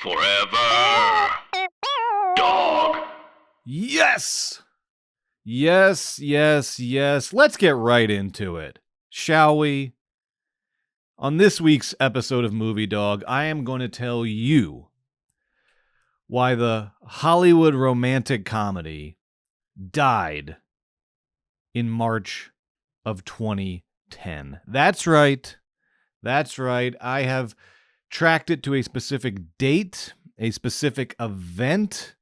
Forever. Dog. Yes! Yes, yes, yes. Let's get right into it, shall we? On this week's episode of Movie Dawg, I am going to tell you why the Hollywood romantic comedy died in March of 2010. That's right. That's right. I have tracked it to a specific date, a specific event.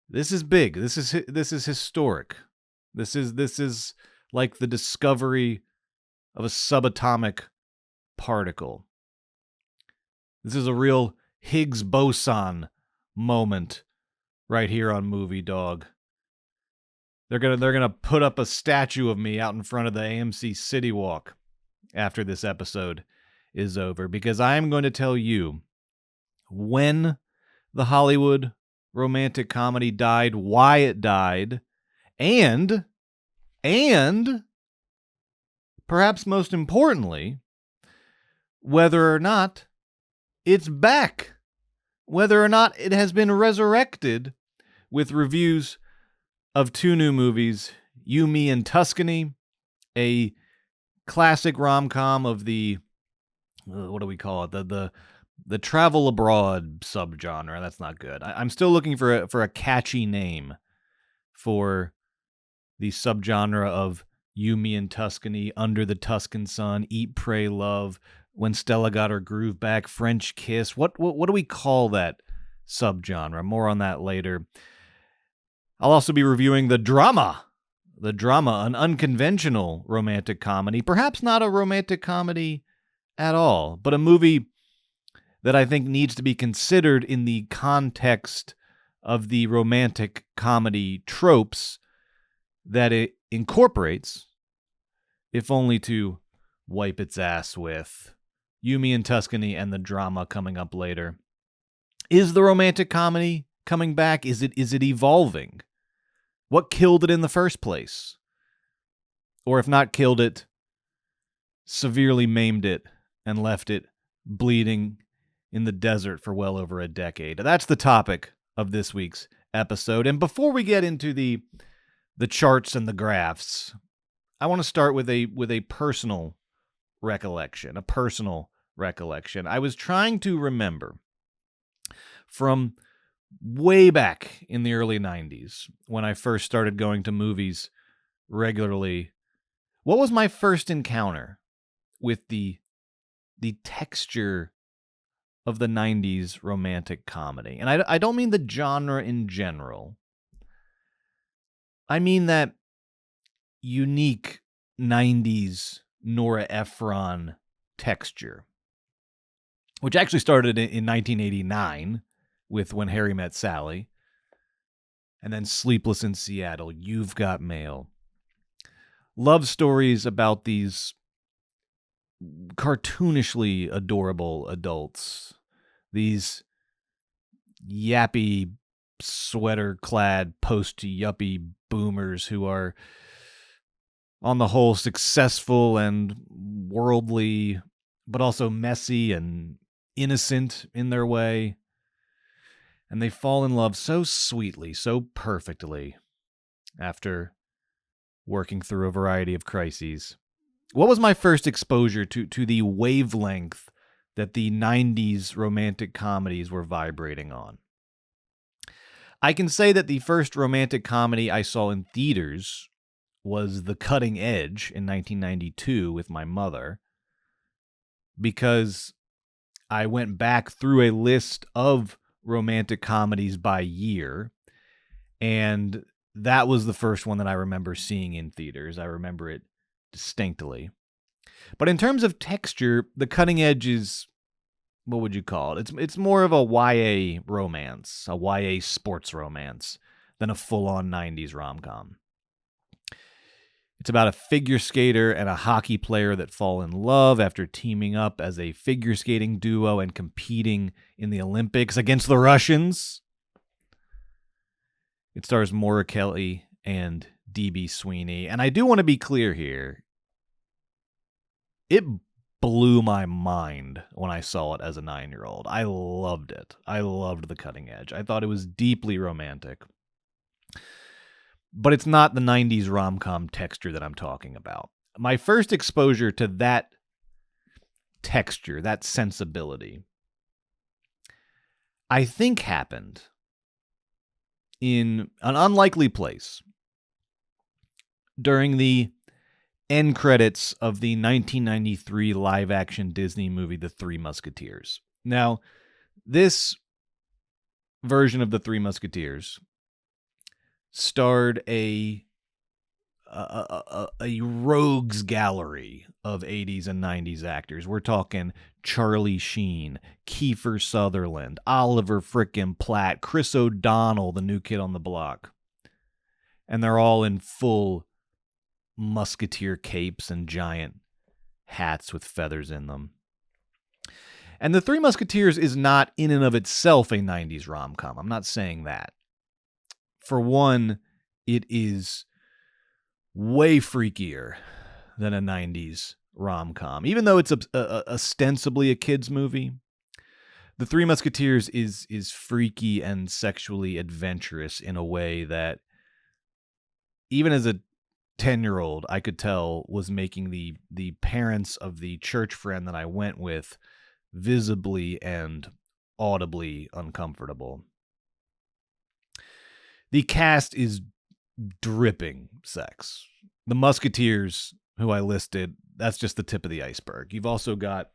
This is big. This is historic. This is like the discovery of a subatomic particle. This is a real Higgs boson moment right here on Movie Dawg. They're gonna put up a statue of me out in front of the AMC City Walk after this episode is over, because I am going to tell you when the Hollywood romantic comedy died, why it died, and perhaps most importantly, whether or not it's back, whether or not it has been resurrected with reviews of two new movies, You, Me, and Tuscany, a classic rom-com of the, what do we call it, the travel abroad subgenre. That's not good. I'm still looking for a catchy name for the subgenre of You, Me, and Tuscany, Under the Tuscan Sun, Eat, Pray, Love, When Stella Got Her Groove Back, French Kiss. What do we call that subgenre? More on that later. I'll also be reviewing The Drama, an unconventional romantic comedy. Perhaps not a romantic comedy at all, but a movie that I think needs to be considered in the context of the romantic comedy tropes that it incorporates, if only to wipe its ass with. You, Me, and Tuscany and The Drama coming up later. Is the romantic comedy coming back? Is it evolving? What killed it in the first place? Or if not killed it, severely maimed it and left it bleeding in the desert for well over a decade. That's the topic of this week's episode. And before we get into the charts and the graphs, I want to start with a personal recollection, I was trying to remember from way back in the early 90s when I first started going to movies regularly. What was my first encounter with the texture of the 90s romantic comedy? And I don't mean the genre in general. I mean that unique 90s Nora Ephron texture, which actually started in 1989 with When Harry Met Sally, and then Sleepless in Seattle, You've Got Mail. Love stories about these cartoonishly adorable adults, these yappy, sweater-clad, post-yuppie boomers who are, on the whole, successful and worldly, but also messy and innocent in their way. And they fall in love so sweetly, so perfectly, after working through a variety of crises. What was my first exposure to the wavelength that the 90s romantic comedies were vibrating on? I can say that the first romantic comedy I saw in theaters was The Cutting Edge in 1992 with my mother, because I went back through a list of romantic comedies by year, and that was the first one that I remember seeing in theaters. I remember it distinctly. But in terms of texture, The Cutting Edge is, what would you call it? It's more of a YA romance, a YA sports romance, than a full-on 90s rom-com. It's about a figure skater and a hockey player that fall in love after teaming up as a figure skating duo and competing in the Olympics against the Russians. It stars Maura Kelly and D.B. Sweeney. And I do want to be clear here. It blew my mind when I saw it as a 9-year-old. I loved it. I loved The Cutting Edge. I thought it was deeply romantic. But it's not the 90s rom-com texture that I'm talking about. My first exposure to that texture, that sensibility, I think happened in an unlikely place during the end credits of the 1993 live-action Disney movie, The Three Musketeers. Now, this version of The Three Musketeers starred a rogues gallery of 80s and 90s actors. We're talking Charlie Sheen, Kiefer Sutherland, Oliver frickin' Platt, Chris O'Donnell, the new kid on the block. And they're all in full musketeer capes and giant hats with feathers in them. And The Three Musketeers is not in and of itself a 90s rom-com. I'm not saying that. For one, it is way freakier than a 90s rom-com. Even though it's ostensibly a kid's movie, The Three Musketeers is freaky and sexually adventurous in a way that even as a 10-year-old, I could tell was making the parents of the church friend that I went with visibly and audibly uncomfortable. The cast is dripping sex. The Musketeers, who I listed, that's just the tip of the iceberg. You've also got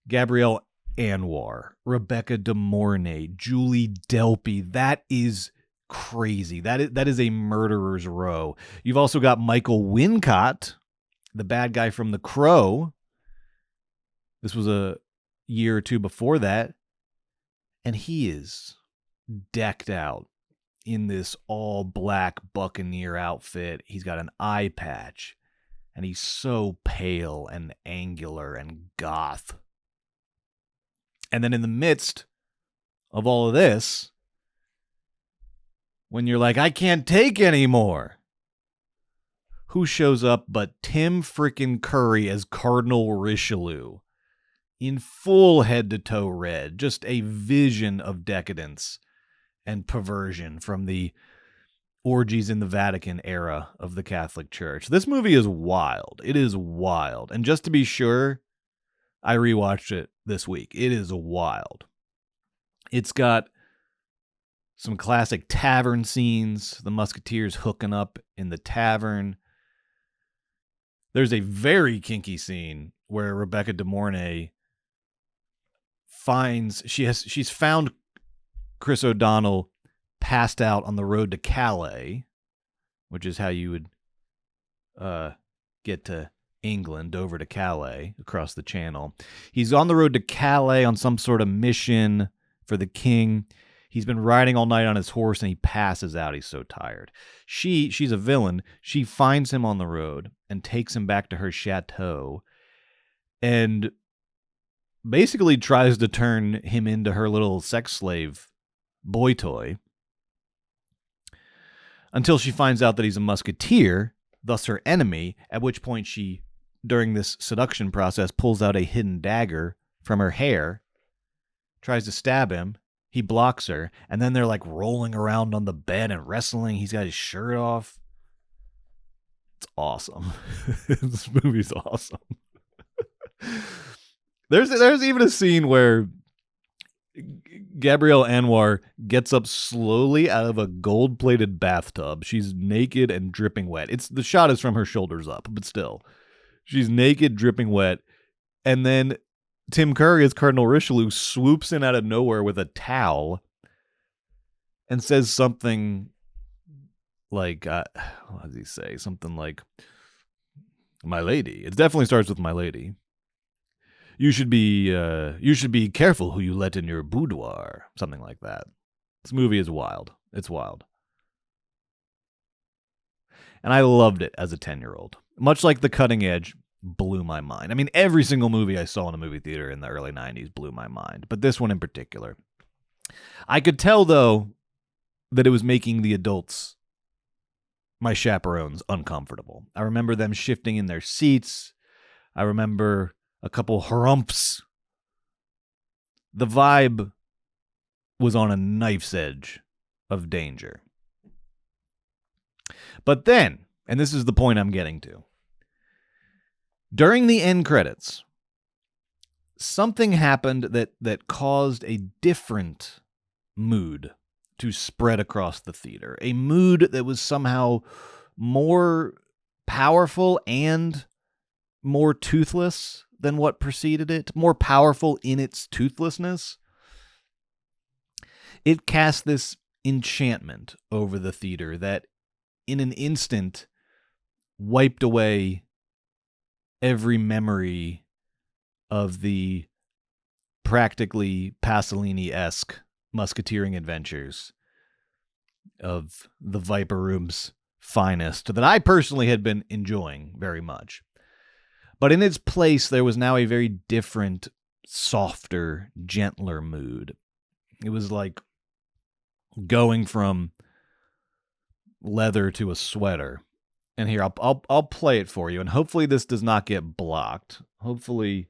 Gabrielle Anwar, Rebecca De Mornay, Julie Delpy. That is crazy. That is a murderer's row. You've also got Michael Wincott, the bad guy from The Crow. This was a year or two before that. And he is decked out in this all-black buccaneer outfit. He's got an eye patch. And he's so pale and angular and goth. And then in the midst of all of this, when you're like, I can't take anymore, who shows up but Tim frickin' Curry as Cardinal Richelieu in full head-to-toe red, just a vision of decadence and perversion from the orgies in the Vatican era of the Catholic Church. This movie is wild. It is wild. And just to be sure, I rewatched it this week. It is wild. It's got some classic tavern scenes, the Musketeers hooking up in the tavern. There's a very kinky scene where Rebecca De Mornay she's found Chris O'Donnell passed out on the road to Calais, which is how you would get to England, over to Calais, across the channel. He's on the road to Calais on some sort of mission for the king. He's been riding all night on his horse and he passes out. He's so tired. She's a villain. She finds him on the road and takes him back to her chateau and basically tries to turn him into her little sex slave boy toy until she finds out that he's a musketeer, thus her enemy, at which point she, during this seduction process, pulls out a hidden dagger from her hair, tries to stab him. He blocks her, and then they're like rolling around on the bed and wrestling. He's got his shirt off. It's awesome. This movie's awesome. There's even a scene where Gabrielle Anwar gets up slowly out of a gold-plated bathtub. She's naked and dripping wet. The shot is from her shoulders up, but still. She's naked, dripping wet, and then Tim Curry as Cardinal Richelieu swoops in out of nowhere with a towel and says something like, what does he say? Something like, "My lady." It definitely starts with "my lady. You should be careful who you let in your boudoir." Something like that. This movie is wild. It's wild. And I loved it as a 10-year-old. Much like The Cutting Edge blew my mind. I mean, every single movie I saw in a movie theater in the early 90s blew my mind. But this one in particular. I could tell, though, that it was making the adults, my chaperones, uncomfortable. I remember them shifting in their seats. I remember a couple harumps. The vibe was on a knife's edge of danger. But then, and this is the point I'm getting to, during the end credits, something happened that caused a different mood to spread across the theater. A mood that was somehow more powerful and more toothless than what preceded it, more powerful in its toothlessness. It cast this enchantment over the theater that in an instant wiped away every memory of the practically Pasolini-esque musketeering adventures of the Viper Room's finest that I personally had been enjoying very much. But in its place, there was now a very different, softer, gentler mood. It was like going from leather to a sweater. And here, I'll play it for you, and hopefully this does not get blocked. Hopefully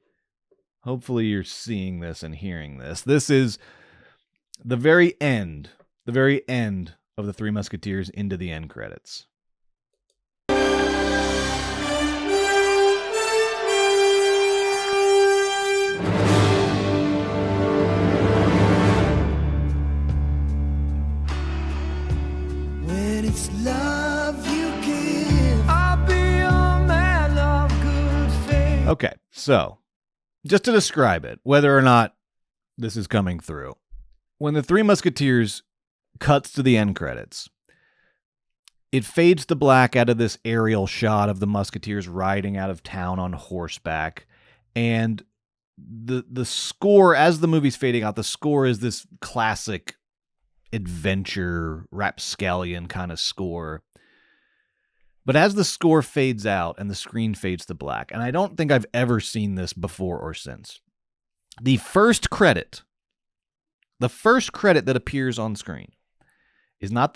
you're seeing this and hearing this. This is the very end of the Three Musketeers into the end credits. When it's love you give, I'll be a man of good faith. Okay, so just to describe it, whether or not this is coming through, when the Three Musketeers cuts to the end credits, it fades to black out of this aerial shot of the Musketeers riding out of town on horseback, and the score, as the movie's fading out, the score is this classic adventure rapscallion kind of score. But as the score fades out and the screen fades to black, and I don't think I've ever seen this before or since, the first credit that appears on screen is not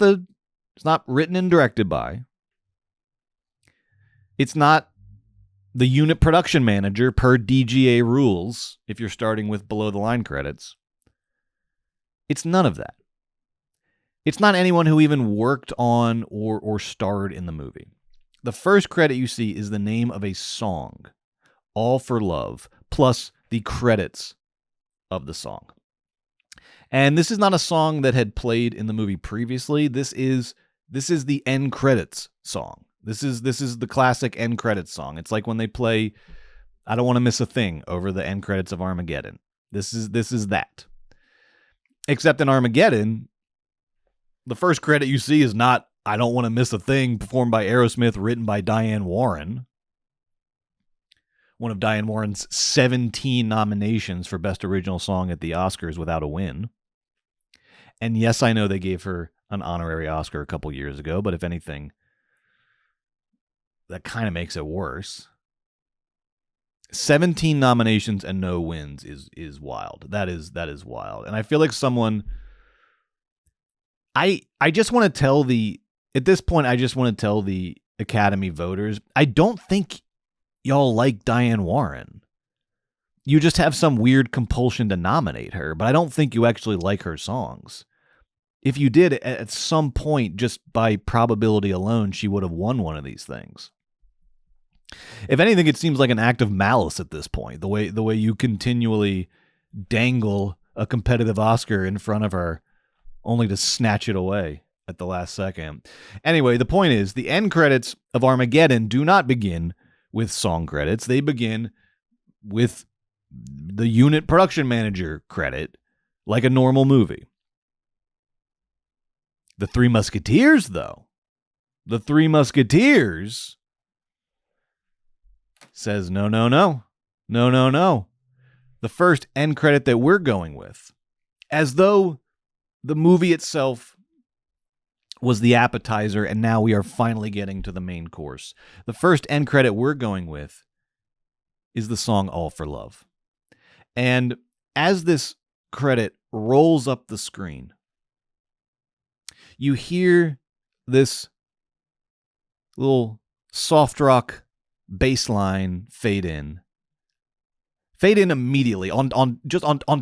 written and directed by, it's not the unit production manager per DGA rules if you're starting with below the line credits. It's none of that. It's not anyone who even worked on or starred in the movie. The first credit you see is the name of a song, All for Love, plus the credits of the song. And this is not a song that had played in the movie previously. This is the end credits song. This is the classic end credits song. It's like when they play I Don't Want to Miss a Thing over the end credits of Armageddon. This is that. Except in Armageddon, the first credit you see is not I Don't Want to Miss a Thing, performed by Aerosmith, written by Diane Warren. One of Diane Warren's 17 nominations for Best Original Song at the Oscars without a win. And yes, I know they gave her an honorary Oscar a couple years ago, but if anything, that kind of makes it worse. 17 nominations and no wins is wild. That is wild. And I feel like someone... I just want to tell at this point, I just want to tell the Academy voters, I don't think y'all like Diane Warren. You just have some weird compulsion to nominate her, but I don't think you actually like her songs. If you did, at some point, just by probability alone, she would have won one of these things. If anything, it seems like an act of malice at this point, the way you continually dangle a competitive Oscar in front of her, only to snatch it away at the last second. Anyway, the point is, the end credits of Armageddon do not begin with song credits. They begin with the unit production manager credit, like a normal movie. The Three Musketeers, though. The Three Musketeers says, no. The first end credit that we're going with, as though the movie itself was the appetizer, and now we are finally getting to the main course. The first end credit we're going with is the song All for Love. And as this credit rolls up the screen, you hear this little soft rock bass line fade in, Fade in immediately on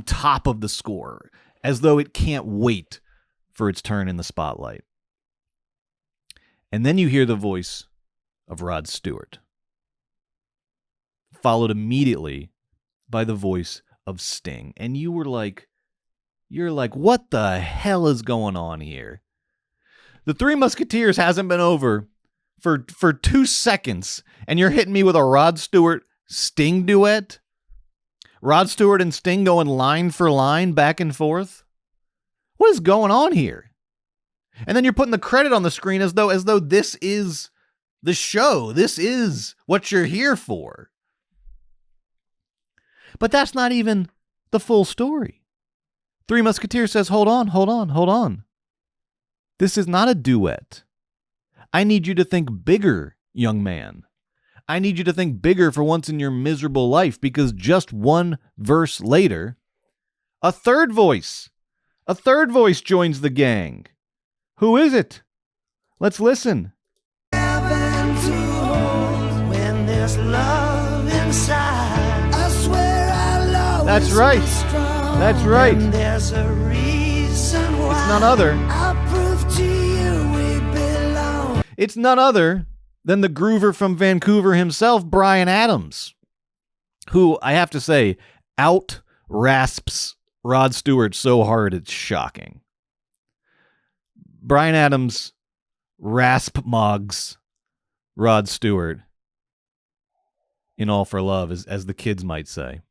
top of the score, as though it can't wait for its turn in the spotlight. And then you hear the voice of Rod Stewart, followed immediately by the voice of Sting. And you're like, what the hell is going on here? The Three Musketeers hasn't been over for 2 seconds, and you're hitting me with a Rod Stewart Sting duet? Rod Stewart and Sting going line for line back and forth? What is going on here? And then you're putting the credit on the screen as though this is the show. This is what you're here for. But that's not even the full story. Three Musketeers says, hold on. This is not a duet. I need you to think bigger, young man. I need you to think bigger for once in your miserable life, because just one verse later, a third voice joins the gang. Who is it? Let's listen. That's right. That's right. It's none other. It's none other than the groover from Vancouver himself, Bryan Adams, who, I have to say, out-rasps Rod Stewart so hard it's shocking. Bryan Adams rasp-mogs Rod Stewart in All for Love, as the kids might say.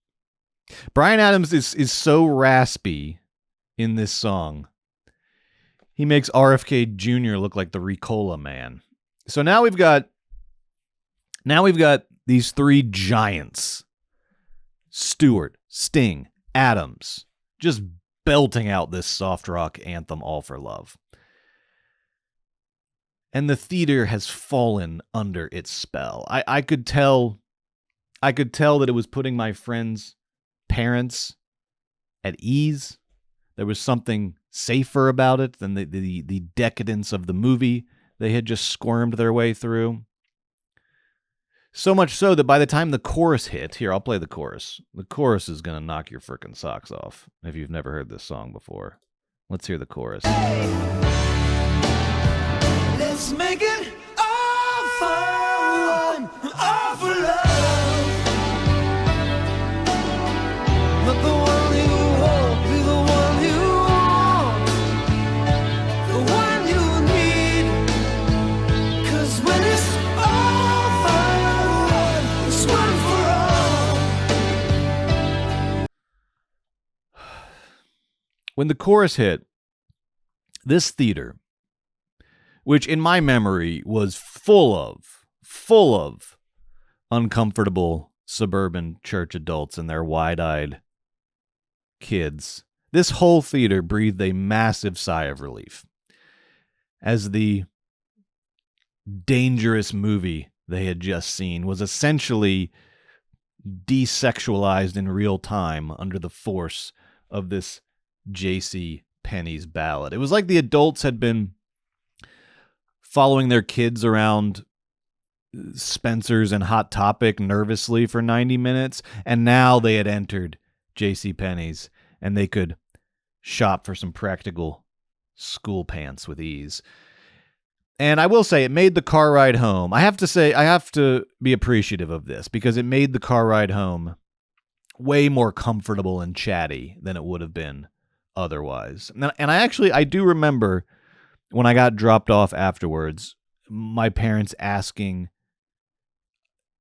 Bryan Adams is so raspy in this song. He makes RFK Jr. look like the Ricola Man. So now we've got these three giants, Stewart, Sting, Adams, just belting out this soft rock anthem, All for Love. And the theater has fallen under its spell. I could tell that it was putting my friends' parents at ease. There was something safer about it than the decadence of the movie they had just squirmed their way through. So much so that by the time the chorus hit, here, I'll play the chorus. The chorus is going to knock your frickin' socks off if you've never heard this song before. Let's hear the chorus. Let's make it all for one, all for love. Let the one you want be the one you want, the one you need. 'Cause when it's all for one, it's one for all. When the chorus hit, this theater, which in my memory was full of uncomfortable suburban church adults and their wide-eyed kids, this whole theater breathed a massive sigh of relief as the dangerous movie they had just seen was essentially desexualized in real time under the force of this J.C. Penney's ballad. It was like the adults had been following their kids around Spencer's and Hot Topic nervously for 90 minutes, and now they had entered J.C. Penney's, and they could shop for some practical school pants with ease. And I will say, it made the car ride home. I have to be appreciative of this, because it made the car ride home way more comfortable and chatty than it would have been otherwise. And I do remember when I got dropped off afterwards, my parents asking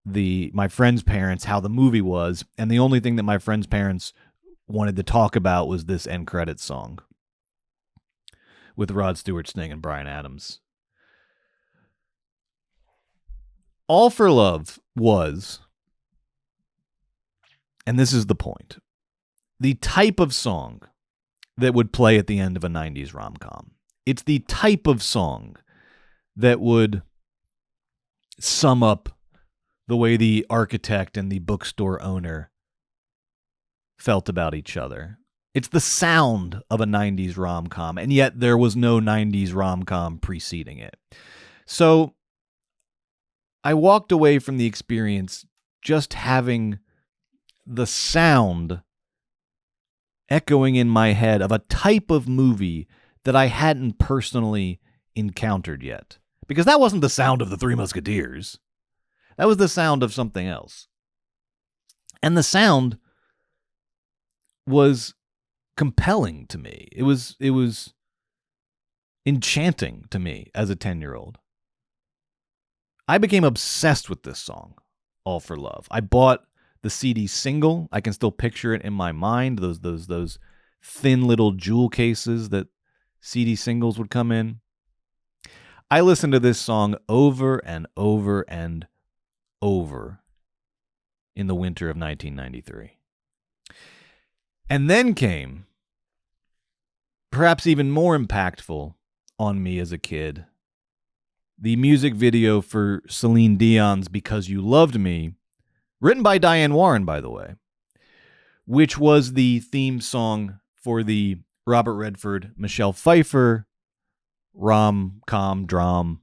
my friend's parents how the movie was, and the only thing that my friend's parents wanted to talk about was this end credits song with Rod Stewart, Sting, and Bryan Adams. All for Love was, and this is the point, the type of song that would play at the end of a 90s rom-com. It's the type of song that would sum up the way the architect and the bookstore owner felt about each other. It's the sound of a 90s rom-com, and yet there was no 90s rom-com preceding it. So I walked away from the experience just having the sound echoing in my head of a type of movie that I hadn't personally encountered yet. Because that wasn't the sound of the Three Musketeers. That was the sound of something else. And the sound was compelling to me. It was enchanting to me as a 10-year-old. I became obsessed with this song, All for Love. I bought the CD single. I can still picture it in my mind. Those thin little jewel cases that CD singles would come in. I listened to this song over and over and over in the winter of 1993. And then came, perhaps even more impactful on me as a kid, the music video for Celine Dion's Because You Loved Me, written by Diane Warren, by the way, which was the theme song for the Robert Redford, Michelle Pfeiffer RomCom dram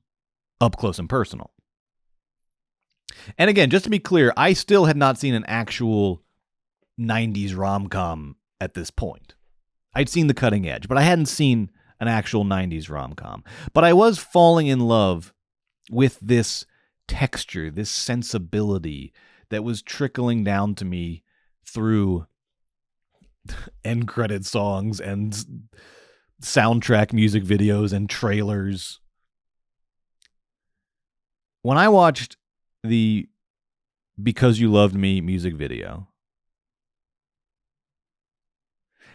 Up Close and Personal. And again, just to be clear, I still had not seen an actual 90s rom-com at this point. I'd seen The Cutting Edge, but I hadn't seen an actual 90s rom-com. But I was falling in love with this texture, this sensibility that was trickling down to me through end credit songs and soundtrack music videos and trailers. When I watched the Because You Loved Me music video,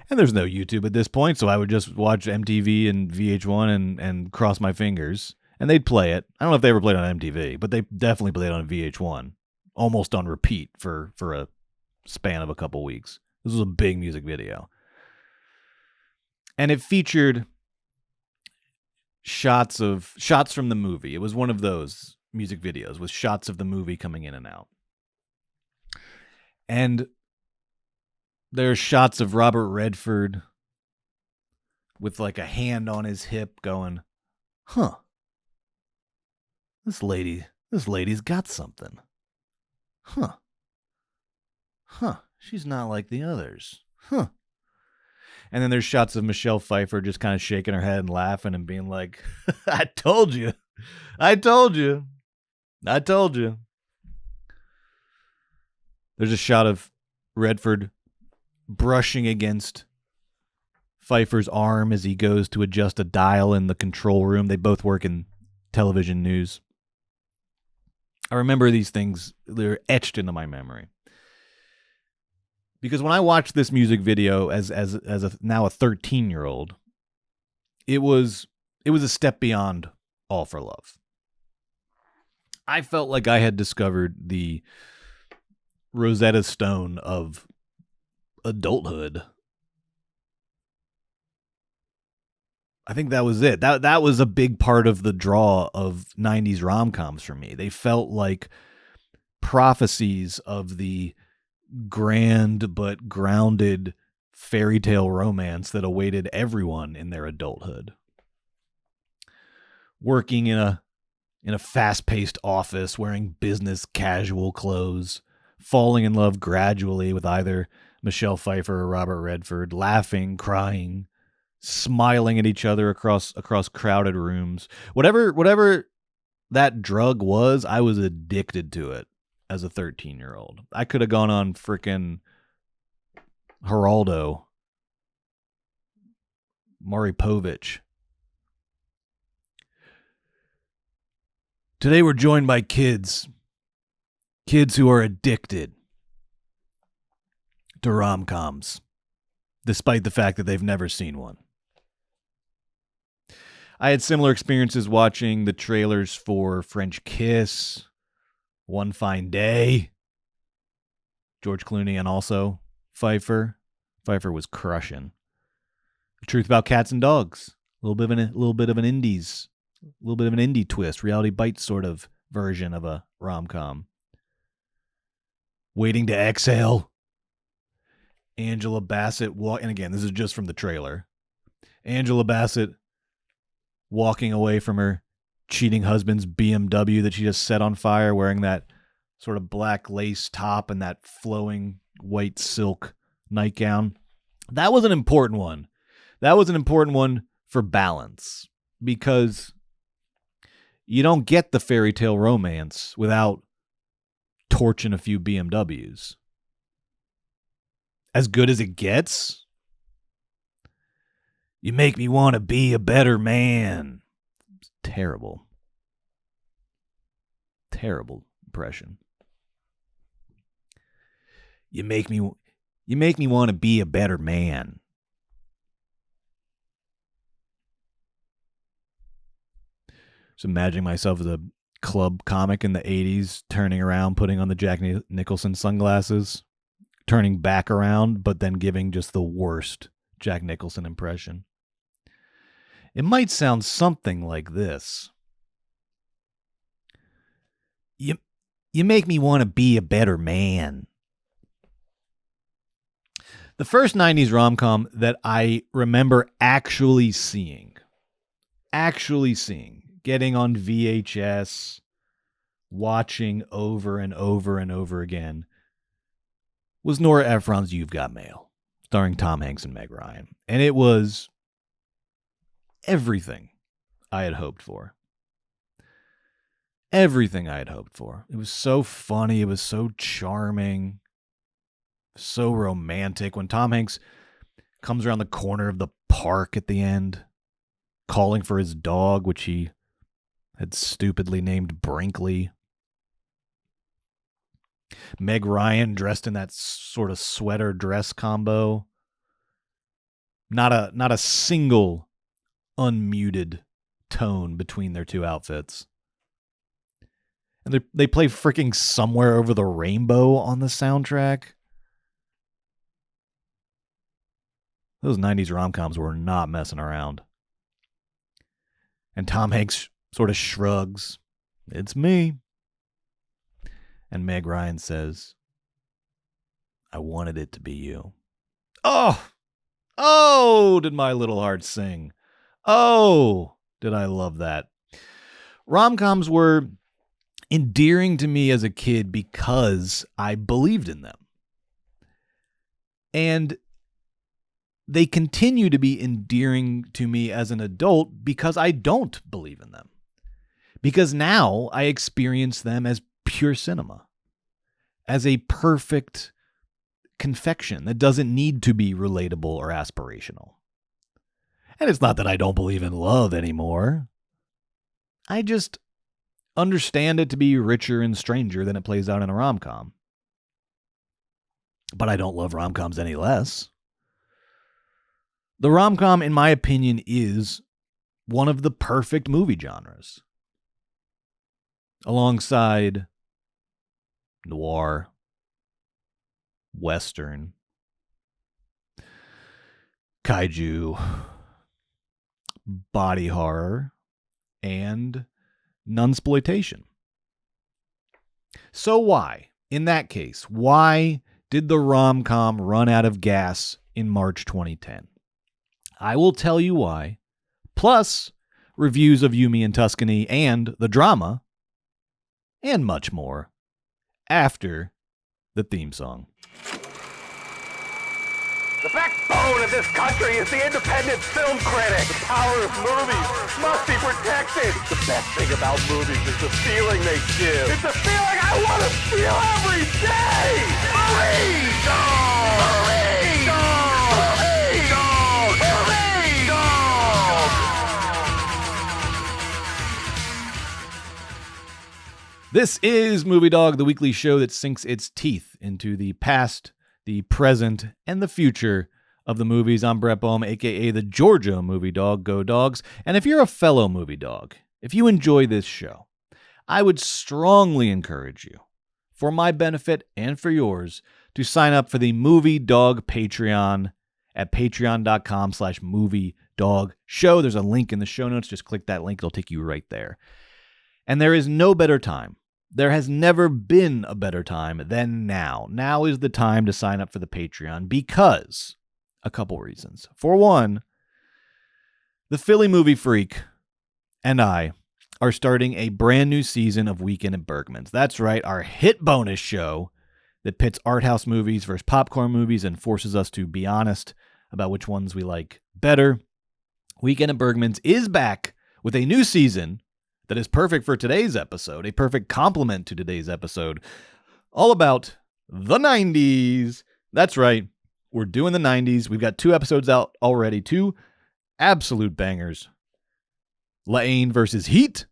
and there's no YouTube at this point, so I would just watch MTV and VH1 and cross my fingers, and they'd play it. I don't know if they ever played on MTV, but they definitely played on VH1, almost on repeat for a span of a couple weeks. This was a big music video. And it featured shots from the movie. It was one of those music videos with shots of the movie coming in and out. And there's shots of Robert Redford with like a hand on his hip going, huh, this lady's got something. Huh, she's not like the others. Huh. And then there's shots of Michelle Pfeiffer just kind of shaking her head and laughing and being like, I told you. There's a shot of Redford brushing against Pfeiffer's arm as he goes to adjust a dial in the control room. They both work in television news. I remember these things. They're etched into my memory. Because when I watched this music video as now a 13-year-old, it was a step beyond All for Love. I felt like I had discovered the Rosetta Stone of adulthood. I think that was it. That was a big part of the draw of 90s rom-coms for me. They felt like prophecies of the grand but grounded fairy tale romance that awaited everyone in their adulthood. Working in a fast-paced office, wearing business casual clothes, falling in love gradually with either Michelle Pfeiffer or Robert Redford, laughing, crying, smiling at each other across crowded rooms. Whatever that drug was, I was addicted to it as a 13-year-old. I could have gone on frickin' Geraldo, Maury Povich. Today we're joined by kids who are addicted to rom-coms, despite the fact that they've never seen one. I had similar experiences watching the trailers for French Kiss, One Fine Day, George Clooney, and also Pfeiffer. Pfeiffer was crushing. The Truth About Cats and Dogs, a little bit of an indie twist, Reality Bites sort of version of a rom-com. Waiting to Exhale. Angela Bassett, and again, this is just from the trailer. Angela Bassett walking away from her cheating husband's BMW that she just set on fire, wearing that sort of black lace top and that flowing white silk nightgown. That was an important one. That was an important one for balance, because you don't get the fairy tale romance without torching a few BMWs. As good as it gets, you make me want to be a better man. It's terrible. Terrible impression. You make me want to be a better man. Just imagining myself as a club comic in the 80s, turning around, putting on the Jack Nicholson sunglasses, turning back around, but then giving just the worst Jack Nicholson impression. It might sound something like this. You make me want to be a better man. The first 90s rom-com that I remember actually seeing, getting on VHS, watching over and over and over again, was Nora Ephron's You've Got Mail, starring Tom Hanks and Meg Ryan. And it was everything I had hoped for. Everything I had hoped for. It was so funny. It was so charming. So romantic. When Tom Hanks comes around the corner of the park at the end, calling for his dog, which he had stupidly named Brinkley. Meg Ryan dressed in that sort of sweater dress combo. Not a single unmuted tone between their two outfits. And they play freaking Somewhere Over the Rainbow on the soundtrack. Those 90s rom-coms were not messing around. And Tom Hanks sort of shrugs. It's me. And Meg Ryan says, I wanted it to be you. Oh, did my little heart sing. Oh, did I love that. Rom-coms were endearing to me as a kid because I believed in them. And they continue to be endearing to me as an adult because I don't believe in them. Because now I experience them as pure cinema, as a perfect confection that doesn't need to be relatable or aspirational. And it's not that I don't believe in love anymore. I just understand it to be richer and stranger than it plays out in a rom-com. But I don't love rom-coms any less. The rom-com, in my opinion, is one of the perfect movie genres. Alongside noir, western, kaiju, body horror, and nunsploitation. So why, in that case, why did the rom-com run out of gas in March 2010? I will tell you why, plus reviews of Yumi and Tuscany and the drama, and much more, after the theme song. The backbone of this country is the independent film critic. The power of movies must be protected. The best thing about movies is the feeling they give. It's a feeling I want to feel every day. Movie Dawg! Movie Dawg! Movie Dawg! Movie Dawg! This is Movie Dawg, the weekly show that sinks its teeth into the past, the present, and the future of the movies. I'm Brett Boehm, a.k.a. the Georgia Movie Dawg. Go Dogs. And if you're a fellow movie dog, if you enjoy this show, I would strongly encourage you, for my benefit and for yours, to sign up for the Movie Dawg Patreon at patreon.com/Movie Dawg Show. There's a link in the show notes. Just click that link. It'll take you right there. And there is no better time. There has never been a better time than now. Now is the time to sign up for the Patreon because a couple reasons. For one, the Philly Movie Freak and I are starting a brand new season of Weekend at Bergman's. That's right, our hit bonus show, that pits art house movies versus popcorn movies and forces us to be honest about which ones we like better. Weekend at Bergman's is back with a new season that is perfect for today's episode, a perfect complement to today's episode, all about the 90s. That's right, we're doing the 90s. We've got 2 episodes out already, 2 absolute bangers. Lane versus Heat,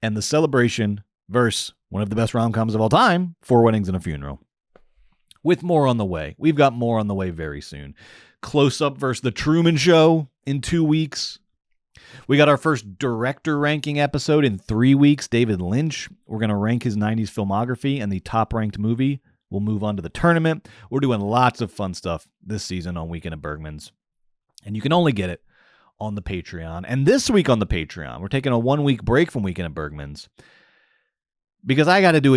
and The Celebration versus one of the best rom-coms of all time, 4 Weddings and a Funeral. With more on the way. We've got more on the way very soon. Close Up versus The Truman Show in 2 weeks. We got our first director ranking episode in 3 weeks, David Lynch. We're going to rank his 90s filmography, and the top-ranked movie will move on to the tournament. We're doing lots of fun stuff this season on Weekend at Bergman's, and you can only get it on the Patreon. And this week on the Patreon, we're taking a 1-week break from Weekend at Bergman's because I got to do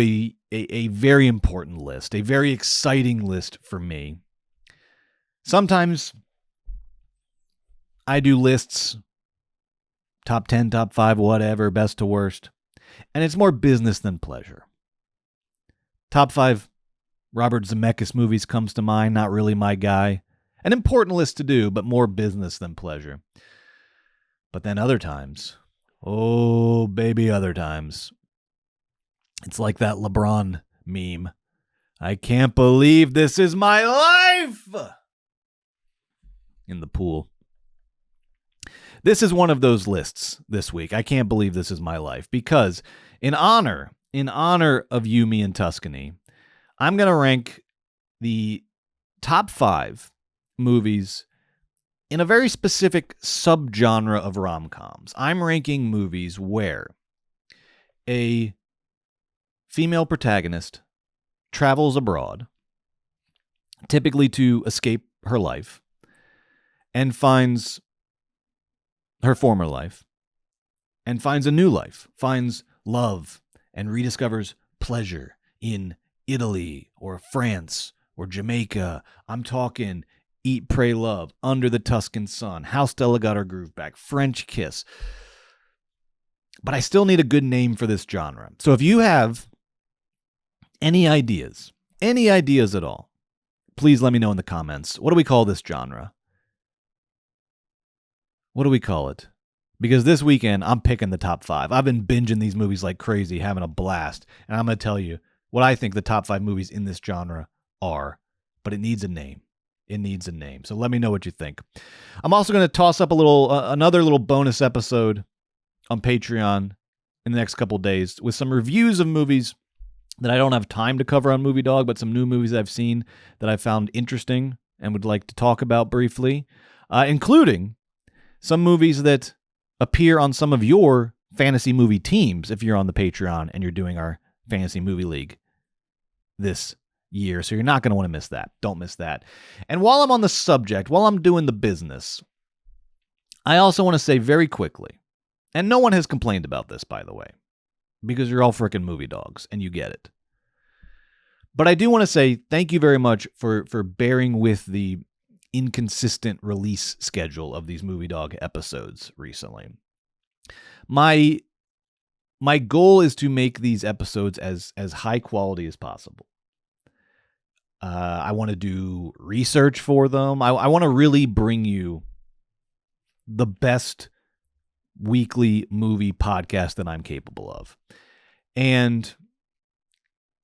a very important list, a very exciting list for me. Sometimes I do lists, top 10, top 5, whatever, best to worst, and it's more business than pleasure. Top 5 Robert Zemeckis movies comes to mind, not really my guy. An important list to do, but more business than pleasure. But then other times, oh baby, other times, it's like that LeBron meme. I can't believe this is my life! In the pool. This is one of those lists this week. I can't believe this is my life, because in honor of you, me, and Tuscany, I'm going to rank the top 5 movies in a very specific subgenre of rom-coms. I'm ranking movies where a female protagonist travels abroad, typically to escape her life, and finds her former life, and finds a new life, finds love, and rediscovers pleasure in Italy or France or Jamaica. I'm talking Eat, Pray, Love, Under the Tuscan Sun, How Stella Got Her Groove Back, French Kiss. But I still need a good name for this genre. So if you have any ideas at all, please let me know in the comments. What do we call this genre? What do we call it? Because this weekend, I'm picking the top 5. I've been binging these movies like crazy, having a blast. And I'm going to tell you what I think the top 5 movies in this genre are. But it needs a name. It needs a name. So let me know what you think. I'm also going to toss up another little bonus episode on Patreon in the next couple days with some reviews of movies that I don't have time to cover on Movie Dawg, but some new movies I've seen that I found interesting and would like to talk about briefly, including some movies that appear on some of your fantasy movie teams if you're on the Patreon and you're doing our Fantasy Movie League this year. So you're not going to want to miss that. Don't miss that. And while I'm on the subject, while I'm doing the business, I also want to say very quickly, and no one has complained about this, by the way, because you're all freaking movie dogs and you get it. But I do want to say thank you very much for bearing with the inconsistent release schedule of these Movie Dawg episodes recently. My goal is to make these episodes as high quality as possible. I want to do research for them. I want to really bring you the best weekly movie podcast that I'm capable of. And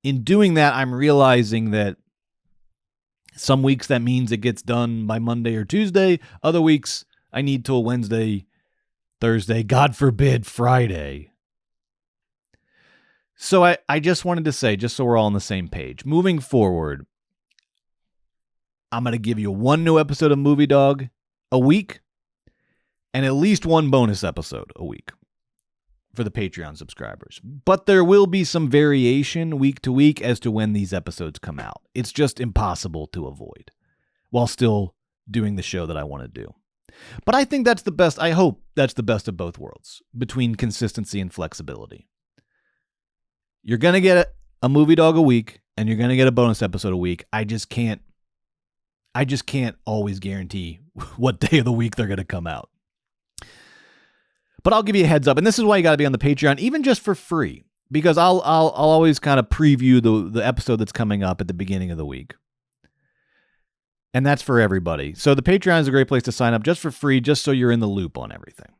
in doing that, I'm realizing that some weeks that means it gets done by Monday or Tuesday. Other weeks I need till Wednesday, Thursday, God forbid, Friday. So I just wanted to say, just so we're all on the same page, moving forward, I'm going to give you one new episode of Movie Dawg a week and at least one bonus episode a week for the Patreon subscribers. But there will be some variation week to week as to when these episodes come out. It's just impossible to avoid while still doing the show that I want to do. But I think that's the best. I hope that's the best of both worlds between consistency and flexibility. You're going to get a Movie Dawg a week and you're going to get a bonus episode a week. I just can't always guarantee what day of the week they're going to come out. But I'll give you a heads up, and this is why you got to be on the Patreon, even just for free, because I'll always kind of preview the episode that's coming up at the beginning of the week. And that's for everybody. So the Patreon is a great place to sign up just for free, just so you're in the loop on everything.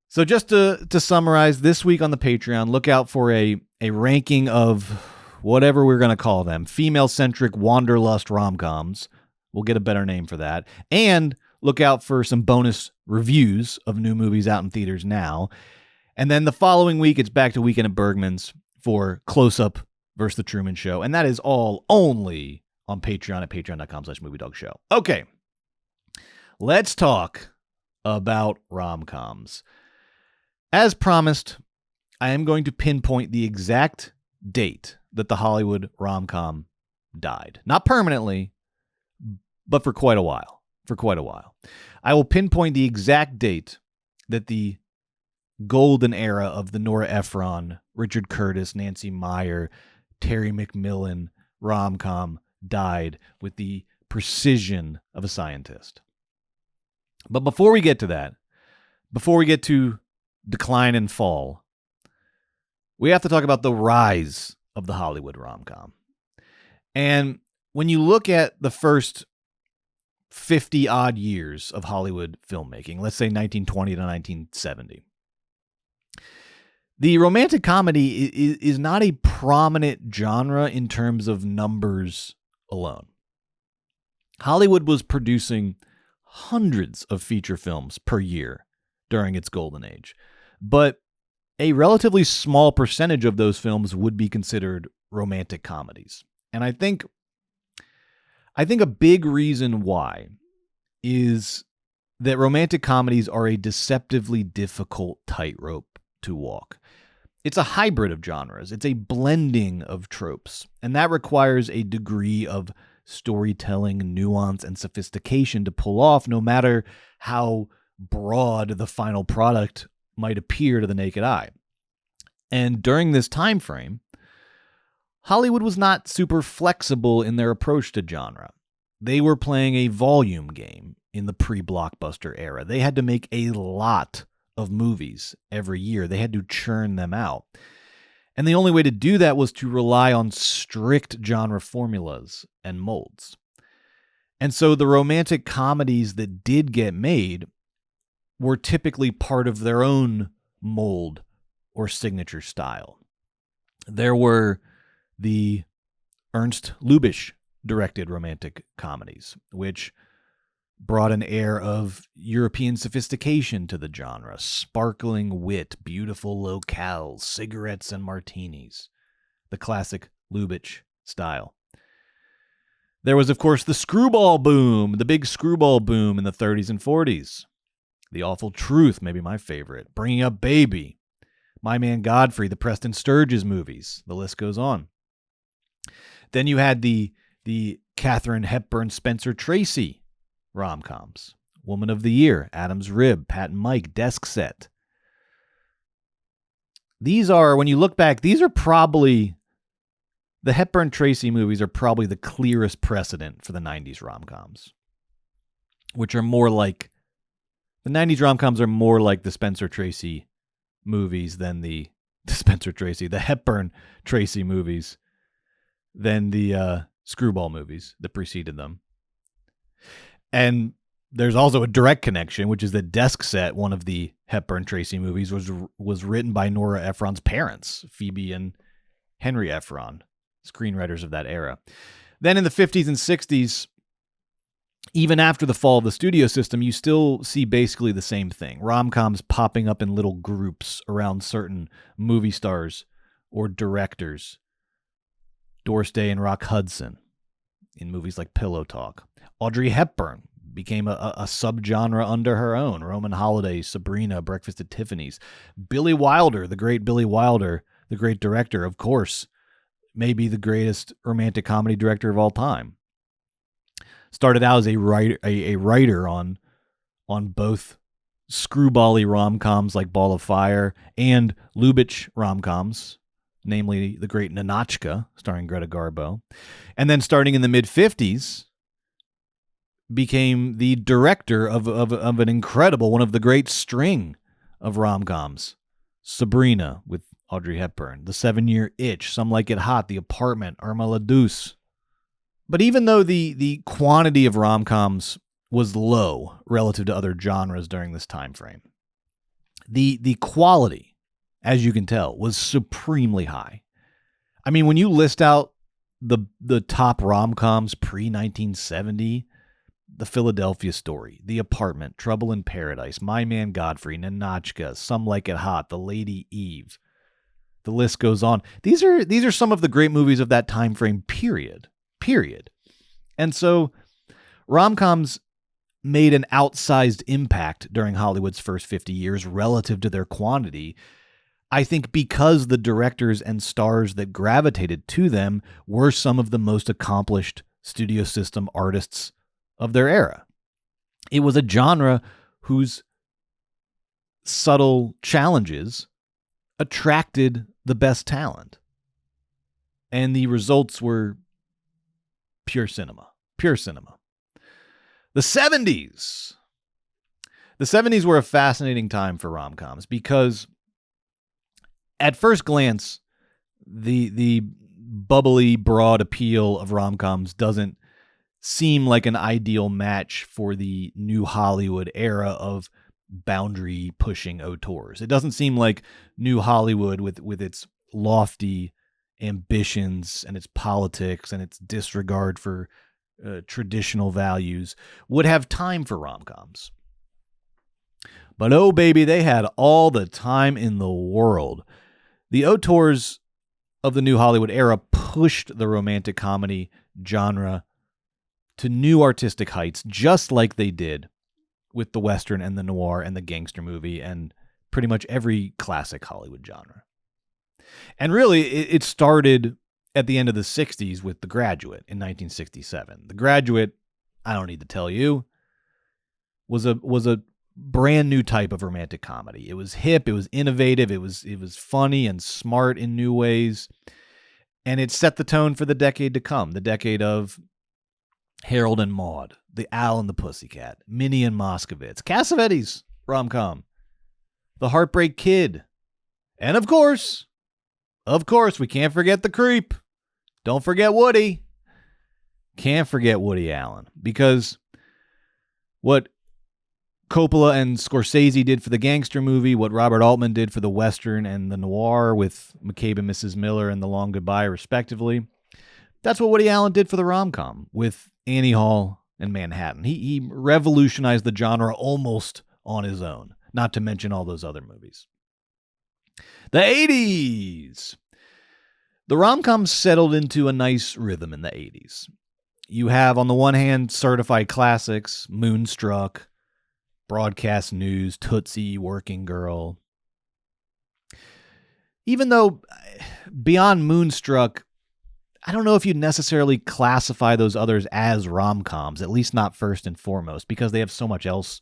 So just to summarize, this week on the Patreon, look out for a ranking of whatever we're going to call them, female-centric wanderlust rom-coms. We'll get a better name for that. And look out for some bonus reviews of new movies out in theaters now. And then the following week, it's back to Weekend at Bergman's for Close Up versus The Truman Show. And that is all only on Patreon at patreon.com/moviedogshow. Okay, let's talk about rom-coms. As promised, I am going to pinpoint the exact date that the Hollywood rom-com died. Not permanently, but for quite a while. I will pinpoint the exact date that the golden era of the Nora Ephron, Richard Curtis, Nancy Meyer, Terry McMillan rom-com died with the precision of a scientist. But before we get to that, before we get to decline and fall, we have to talk about the rise of the Hollywood rom-com. And when you look at the first 50-odd years of Hollywood filmmaking, let's say 1920 to 1970, the romantic comedy is not a prominent genre in terms of numbers alone. Hollywood was producing hundreds of feature films per year during its golden age, but a relatively small percentage of those films would be considered romantic comedies. And I think a big reason why is that romantic comedies are a deceptively difficult tightrope to walk. It's a hybrid of genres. It's a blending of tropes, and that requires a degree of storytelling, nuance, and sophistication to pull off, no matter how broad the final product might appear to the naked eye. And during this time frame, Hollywood was not super flexible in their approach to genre. They were playing a volume game in the pre-blockbuster era. They had to make a lot of movies every year. They had to churn them out. And the only way to do that was to rely on strict genre formulas and molds. And so the romantic comedies that did get made were typically part of their own mold or signature style. There were the Ernst Lubitsch directed romantic comedies, which brought an air of European sophistication to the genre, sparkling wit, beautiful locales, cigarettes and martinis, the classic Lubitsch style. There was, of course, the screwball boom, the big screwball boom in the 30s and 40s. The Awful Truth, maybe my favorite, Bringing Up Baby, My Man Godfrey, the Preston Sturges movies, the list goes on. Then you had the Katharine Hepburn, Spencer Tracy rom-coms. Woman of the Year, Adam's Rib, Pat and Mike, Desk Set. These are, when you look back, these are probably, the Hepburn Tracy movies are probably the clearest precedent for the 90s rom-coms, which are more like, the 90s rom-coms are more like the Spencer Tracy movies than the Hepburn Tracy movies than the screwball movies that preceded them. And there's also a direct connection, which is that Desk Set, one of the Hepburn Tracy movies, was written by Nora Ephron's parents, Phoebe and Henry Ephron, screenwriters of that era. Then in the 50s and 60s, even after the fall of the studio system, you still see basically the same thing. Rom-coms popping up in little groups around certain movie stars or directors. Doris Day and Rock Hudson in movies like Pillow Talk. Audrey Hepburn became a subgenre under her own. Roman Holiday, Sabrina, Breakfast at Tiffany's. Billy Wilder, the great Billy Wilder, the great director, of course, maybe the greatest romantic comedy director of all time. Started out as a writer on both screwball-y rom-coms like Ball of Fire and Lubitsch rom-coms, namely The Great Ninotchka, starring Greta Garbo. And then starting in the mid-50s, became the director of an incredible, one of the great string of rom-coms Sabrina with Audrey Hepburn, The 7-Year Itch, Some Like It Hot, The Apartment, Irma la Douce. But even though the quantity of rom-coms was low relative to other genres during this time frame, the quality, as you can tell, was supremely high. I mean, when you list out the top rom-coms pre-1970, The Philadelphia Story, The Apartment, Trouble in Paradise, My Man Godfrey, Ninotchka, Some Like It Hot, The Lady Eve. The list goes on. These are some of the great movies of that time frame, period. And so rom-coms made an outsized impact during Hollywood's first 50 years relative to their quantity, I think because the directors and stars that gravitated to them were some of the most accomplished studio system artists of their era. It was a genre whose subtle challenges attracted the best talent. And the results were pure cinema. Pure cinema. The 70s. The 70s were a fascinating time for rom-coms because at first glance, the bubbly, broad appeal of rom-coms doesn't seem like an ideal match for the new Hollywood era of boundary-pushing auteurs. It doesn't seem like new Hollywood with its lofty ambitions and its politics and its disregard for traditional values would have time for rom-coms. But oh baby, they had all the time in the world. The auteurs of the new Hollywood era pushed the romantic comedy genre to new artistic heights, just like they did with the Western and the noir and the gangster movie and pretty much every classic Hollywood genre. And really, it started at the end of the 60s with The Graduate in 1967. The Graduate, I don't need to tell you, was a brand new type of romantic comedy. It was hip, it was innovative, it was funny and smart in new ways, and it set the tone for the decade to come, the decade of Harold and Maude, The Owl and the Pussycat, Minnie and Moskovitz, Cassavetes rom-com, The Heartbreak Kid, and of course, we can't forget the creep. Don't forget Woody. Can't forget Woody Allen, because what Coppola and Scorsese did for the gangster movie, what Robert Altman did for the Western and the noir with McCabe and Mrs. Miller and The Long Goodbye, respectively, that's what Woody Allen did for the rom-com with Annie Hall and Manhattan. He revolutionized the genre almost on his own, not to mention all those other movies. The 80s. The rom-com settled into a nice rhythm in the 80s. You have, on the one hand, certified classics, Moonstruck, Broadcast News, Tootsie, Working Girl. Even though beyond Moonstruck, I don't know if you'd necessarily classify those others as rom-coms, at least not first and foremost, because they have so much else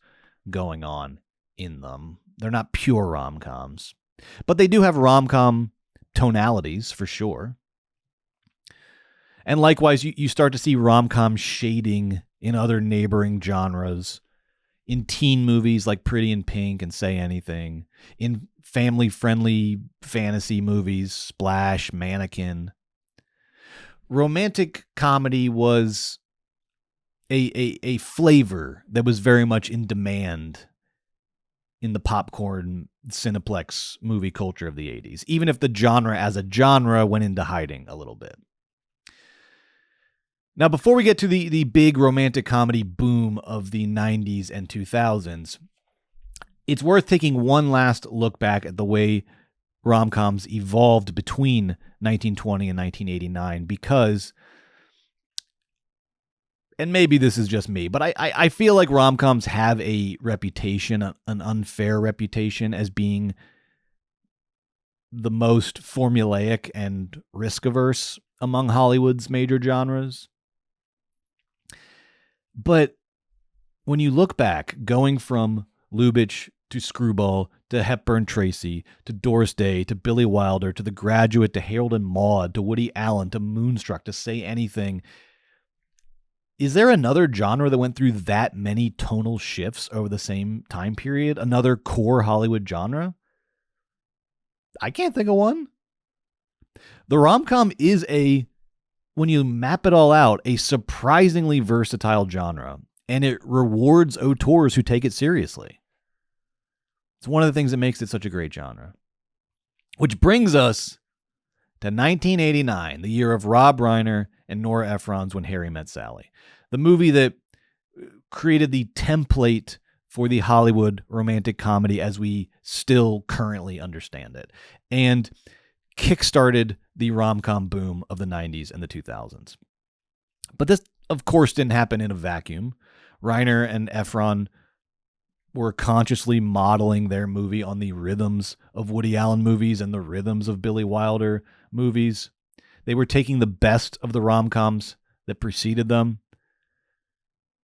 going on in them. They're not pure rom-coms. But they do have rom-com tonalities, for sure. And likewise, you start to see rom-com shading in other neighboring genres, in teen movies like Pretty in Pink and Say Anything, in family-friendly fantasy movies, Splash, Mannequin. Romantic comedy was a flavor that was very much in demand in the popcorn Cineplex movie culture of the 80s, even if the genre as a genre went into hiding a little bit. Now, before we get to the big romantic comedy boom of the 90s and 2000s, it's worth taking one last look back at the way rom-coms evolved between 1920 and 1989 because, and maybe this is just me, but I feel like rom-coms have a reputation, an unfair reputation, as being the most formulaic and risk-averse among Hollywood's major genres. But when you look back, going from Lubitsch to Screwball to Hepburn Tracy to Doris Day to Billy Wilder to The Graduate to Harold and Maude to Woody Allen to Moonstruck to Say Anything, is there another genre that went through that many tonal shifts over the same time period? Another core Hollywood genre? I can't think of one. The rom-com is when you map it all out, a surprisingly versatile genre, and it rewards auteurs who take it seriously. It's one of the things that makes it such a great genre. Which brings us to 1989, the year of Rob Reiner and Nora Ephron's When Harry Met Sally, the movie that created the template for the Hollywood romantic comedy as we still currently understand it, and kickstarted the rom-com boom of the 90s and the 2000s. But this, of course, didn't happen in a vacuum. Reiner and Ephron were consciously modeling their movie on the rhythms of Woody Allen movies and the rhythms of Billy Wilder movies. They were taking the best of the rom-coms that preceded them.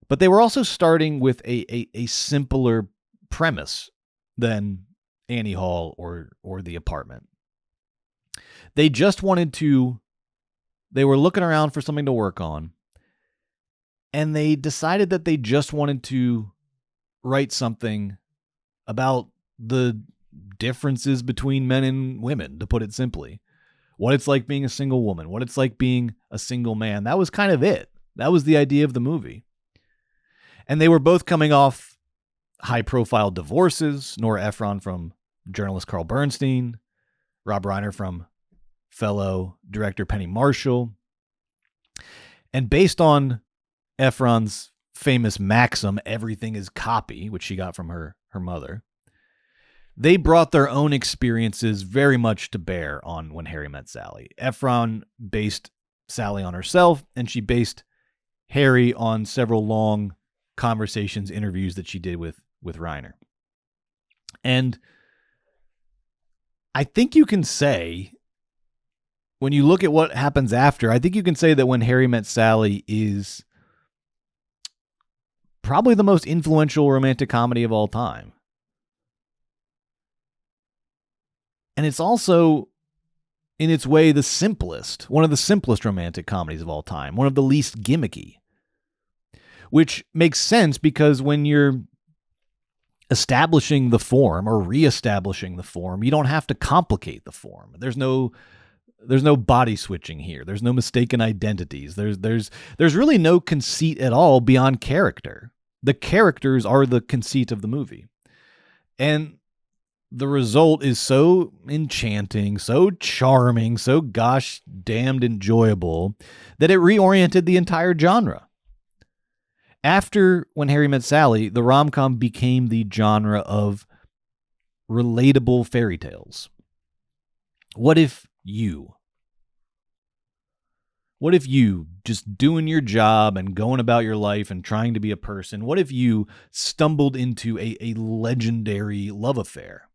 But they were also starting with a simpler premise than Annie Hall or The Apartment. They were looking around for something to work on, and they decided that they just wanted to write something about the differences between men and women, to put it simply. What it's like being a single woman, what it's like being a single man. That was kind of it. That was the idea of the movie. And they were both coming off high-profile divorces. Nora Ephron from journalist Carl Bernstein, Rob Reiner from fellow director Penny Marshall. And based on Ephron's famous maxim, everything is copy, which she got from her mother, they brought their own experiences very much to bear on When Harry Met Sally. Ephron based Sally on herself, and she based Harry on several long conversations, interviews that she did with Reiner. And I think you can say, when you look at what happens after, I think you can say that When Harry Met Sally is probably the most influential romantic comedy of all time. And it's also, in its way, one of the simplest romantic comedies of all time, one of the least gimmicky. Which makes sense because when you're establishing the form or reestablishing the form, you don't have to complicate the form. There's no body switching here. There's no mistaken identities. There's really no conceit at all beyond character. The characters are the conceit of the movie. And the result is so enchanting, so charming, so gosh damned enjoyable that it reoriented the entire genre. After When Harry Met Sally, the rom-com became the genre of relatable fairy tales. What if you, just doing your job and going about your life and trying to be a person, what if you stumbled into a legendary love affair?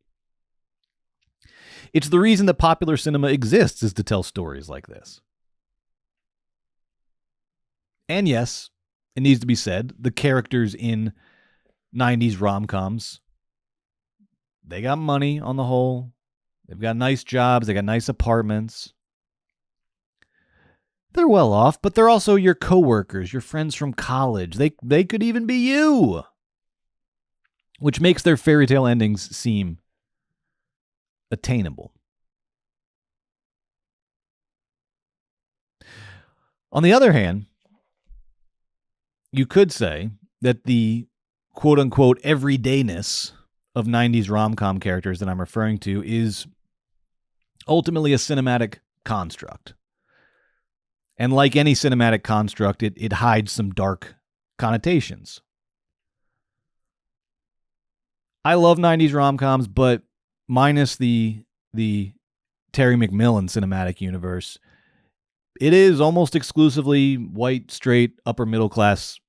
It's the reason that popular cinema exists, is to tell stories like this. And yes, it needs to be said, the characters in 90s rom-coms, they got money on the whole. They've got nice jobs. They got nice apartments. They're well off, but they're also your coworkers, your friends from college. They could even be you, which makes their fairy tale endings seem attainable. On the other hand, you could say that the quote-unquote everydayness of 90s rom-com characters that I'm referring to is ultimately a cinematic construct. And like any cinematic construct, it hides some dark connotations. I love 90s rom-coms, but minus the Terry McMillan cinematic universe, it is almost exclusively white, straight, upper middle class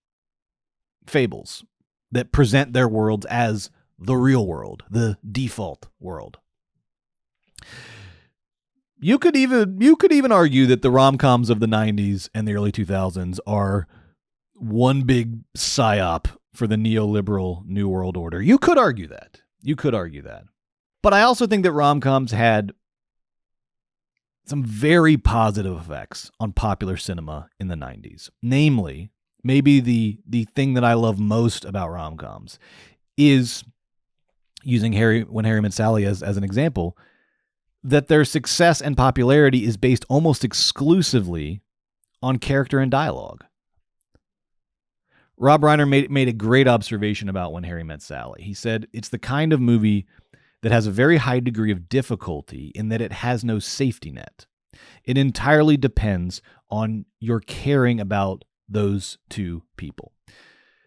fables that present their worlds as the real world, the default world. You could even argue that the rom-coms of the 90s and the early 2000s are one big psyop for the neoliberal New World Order. You could argue that. But I also think that rom-coms had some very positive effects on popular cinema in the 90s. Namely, maybe the thing that I love most about rom-coms is, using When Harry Met Sally as an example, that their success and popularity is based almost exclusively on character and dialogue. Rob Reiner made a great observation about When Harry Met Sally. He said, it's the kind of movie that has a very high degree of difficulty in that it has no safety net. It entirely depends on your caring about those two people.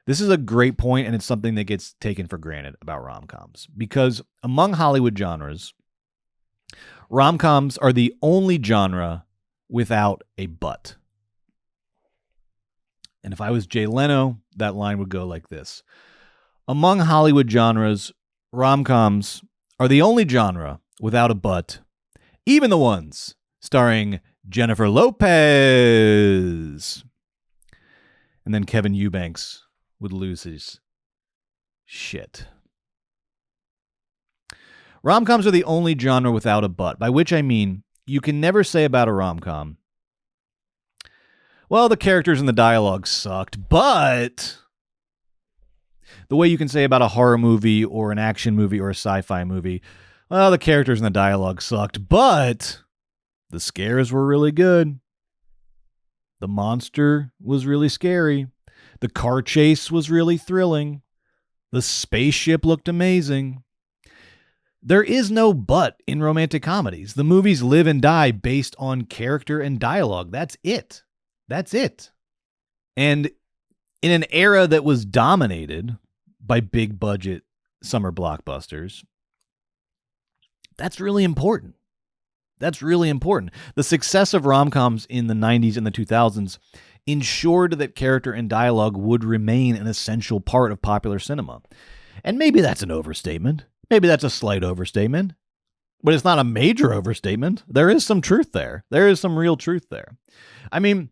This is a great point, and it's something that gets taken for granted about rom-coms, because among Hollywood genres, rom-coms are the only genre without a but. And if I was Jay Leno, that line would go like this. Among Hollywood genres, rom-coms are the only genre without a but, even the ones starring Jennifer Lopez. And then Kevin Eubanks would lose his shit. Rom-coms are the only genre without a but, by which I mean you can never say about a rom-com, well, the characters and the dialogue sucked, but the way you can say about a horror movie or an action movie or a sci-fi movie, well, the characters and the dialogue sucked, but the scares were really good. The monster was really scary. The car chase was really thrilling. The spaceship looked amazing. There is no but in romantic comedies. The movies live and die based on character and dialogue. That's it. That's it. And in an era that was dominated by big budget summer blockbusters, that's really important. That's really important. The success of rom-coms in the 90s and the 2000s ensured that character and dialogue would remain an essential part of popular cinema. And maybe that's an overstatement. Maybe that's a slight overstatement. But it's not a major overstatement. There is some truth there. There is some real truth there. I mean,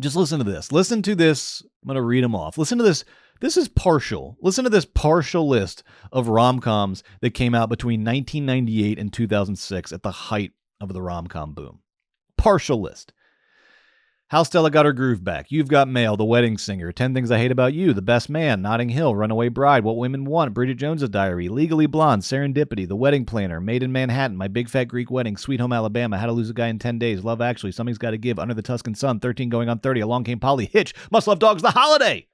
just listen to this. Listen to this. I'm going to read them off. Listen to this. This is partial. Listen to this partial list of rom-coms that came out between 1998 and 2006 at the height of the rom-com boom. Partial list. How Stella Got Her Groove Back, You've Got Mail, The Wedding Singer, 10 Things I Hate About You, The Best Man, Notting Hill, Runaway Bride, What Women Want, Bridget Jones's Diary, Legally Blonde, Serendipity, The Wedding Planner, Made in Manhattan, My Big Fat Greek Wedding, Sweet Home Alabama, How to Lose a Guy in 10 Days, Love Actually, Something's Gotta Give, Under the Tuscan Sun, 13 Going on 30, Along Came Polly, Hitch, Must Love Dogs, The Holiday.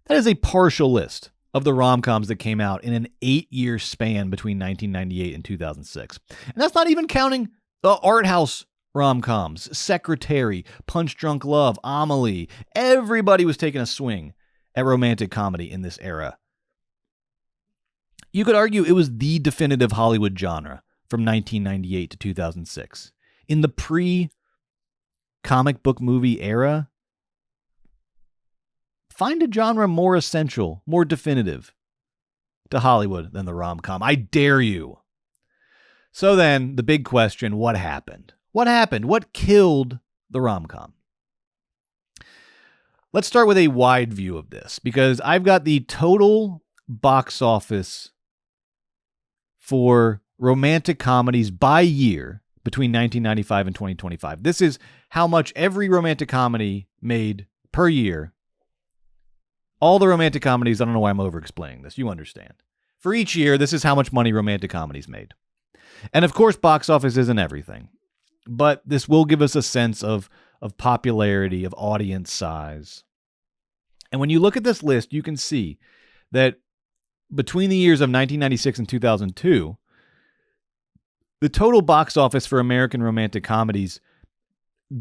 That is a partial list of the rom-coms that came out in an 8-year span between 1998 and 2006. And that's not even counting the art house rom-coms, Secretary, Punch Drunk Love, Amelie. Everybody was taking a swing at romantic comedy in this era. You could argue it was the definitive Hollywood genre from 1998 to 2006. In the pre-comic book movie era, find a genre more essential, more definitive to Hollywood than the rom-com. I dare you. So then, the big question, what happened? What happened? What killed the rom-com? Let's start with a wide view of this, because I've got the total box office for romantic comedies by year between 1995 and 2025. This is how much every romantic comedy made per year. All the romantic comedies, I don't know why I'm over-explaining this. You understand. For each year, this is how much money romantic comedies made. And of course, box office isn't everything. But this will give us a sense of popularity, of audience size. And when you look at this list, you can see that between the years of 1996 and 2002, the total box office for American romantic comedies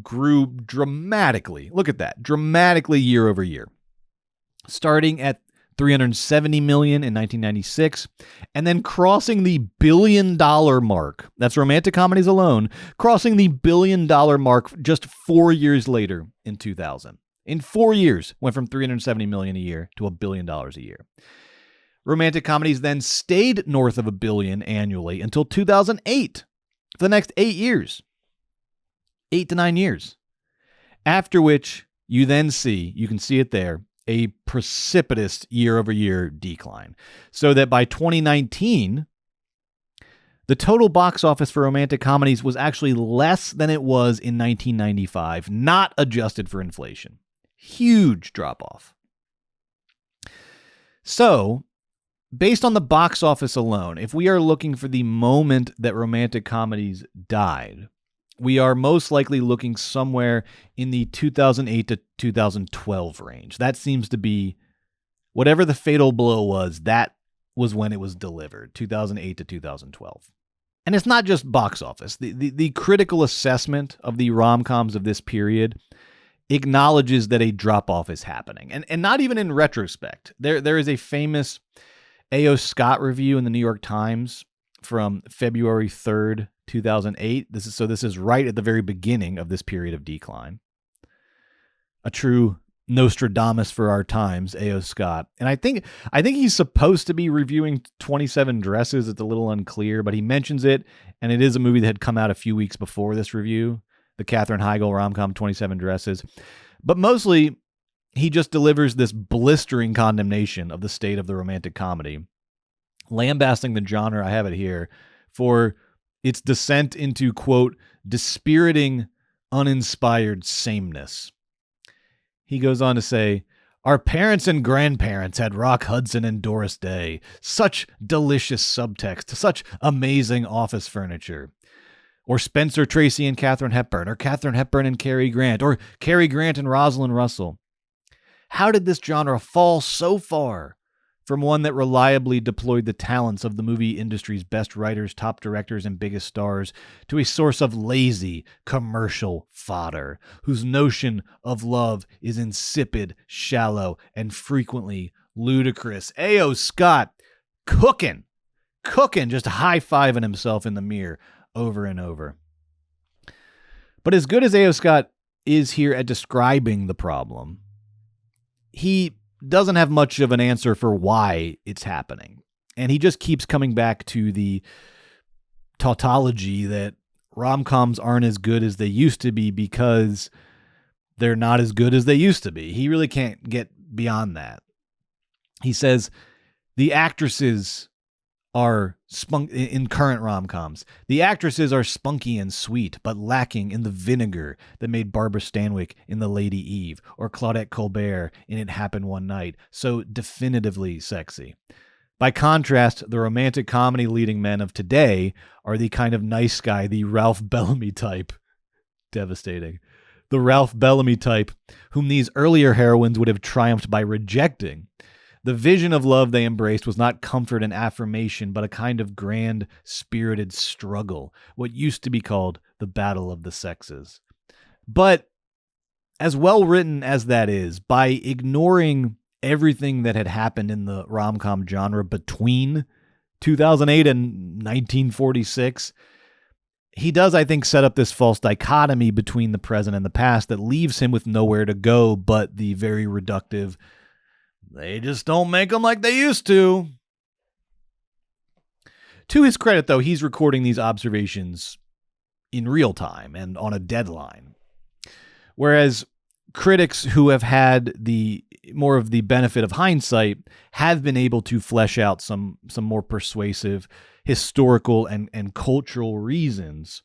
grew dramatically. Look at that, dramatically year over year. Starting at $370 million in 1996, and then crossing the $1 billion mark. That's romantic comedies alone, crossing the $1 billion mark just 4 years later in 2000. In 4 years, went from $370 million a year to $1 billion a year. Romantic comedies then stayed north of $1 billion annually until 2008, for the next 8 years. 8 to 9 years. After which, you then see, you can see it there, a precipitous year-over-year decline. So that by 2019, the total box office for romantic comedies was actually less than it was in 1995, not adjusted for inflation. Huge drop-off. So, based on the box office alone, if we are looking for the moment that romantic comedies died, we are most likely looking somewhere in the 2008 to 2012 range. That seems to be whatever the fatal blow was, that was when it was delivered, 2008 to 2012. And it's not just box office. The critical assessment of the rom-coms of this period acknowledges that a drop-off is happening. And not even in retrospect. There is a famous A.O. Scott review in the New York Times from February 3rd, 2008. This is right at the very beginning of this period of decline. A true Nostradamus for our times, A.O. Scott. And I think he's supposed to be reviewing 27 Dresses. It's a little unclear, but he mentions it, and it is a movie that had come out a few weeks before this review, the Katherine Heigl rom-com 27 Dresses. But mostly, he just delivers this blistering condemnation of the state of the romantic comedy, lambasting the genre, I have it here, for its descent into, quote, dispiriting, uninspired sameness. He goes on to say, our parents and grandparents had Rock Hudson and Doris Day. Such delicious subtext, such amazing office furniture. Or Spencer Tracy and Katharine Hepburn, or Katharine Hepburn and Cary Grant, or Cary Grant and Rosalind Russell. How did this genre fall so far from one that reliably deployed the talents of the movie industry's best writers, top directors, and biggest stars to a source of lazy, commercial fodder, whose notion of love is insipid, shallow, and frequently ludicrous? A.O. Scott cooking, just high-fiving himself in the mirror over and over. But as good as A.O. Scott is here at describing the problem, he doesn't have much of an answer for why it's happening. And he just keeps coming back to the tautology that rom-coms aren't as good as they used to be because they're not as good as they used to be. He really can't get beyond that. He says the actresses are in current rom-coms. The actresses are spunky and sweet, but lacking in the vinegar that made Barbara Stanwyck in The Lady Eve or Claudette Colbert in It Happened One Night so definitively sexy. By contrast, the romantic comedy leading men of today are the kind of nice guy, the Ralph Bellamy type. Devastating. The Ralph Bellamy type, whom these earlier heroines would have triumphed by rejecting. The vision of love they embraced was not comfort and affirmation, but a kind of grand, spirited struggle, what used to be called the battle of the sexes. But as well written as that is, by ignoring everything that had happened in the rom-com genre between 2008 and 1946, he does, I think, set up this false dichotomy between the present and the past that leaves him with nowhere to go but the very reductive, they just don't make them like they used to. To his credit, though, he's recording these observations in real time and on a deadline. Whereas critics who have had the more of the benefit of hindsight have been able to flesh out some more persuasive historical and cultural reasons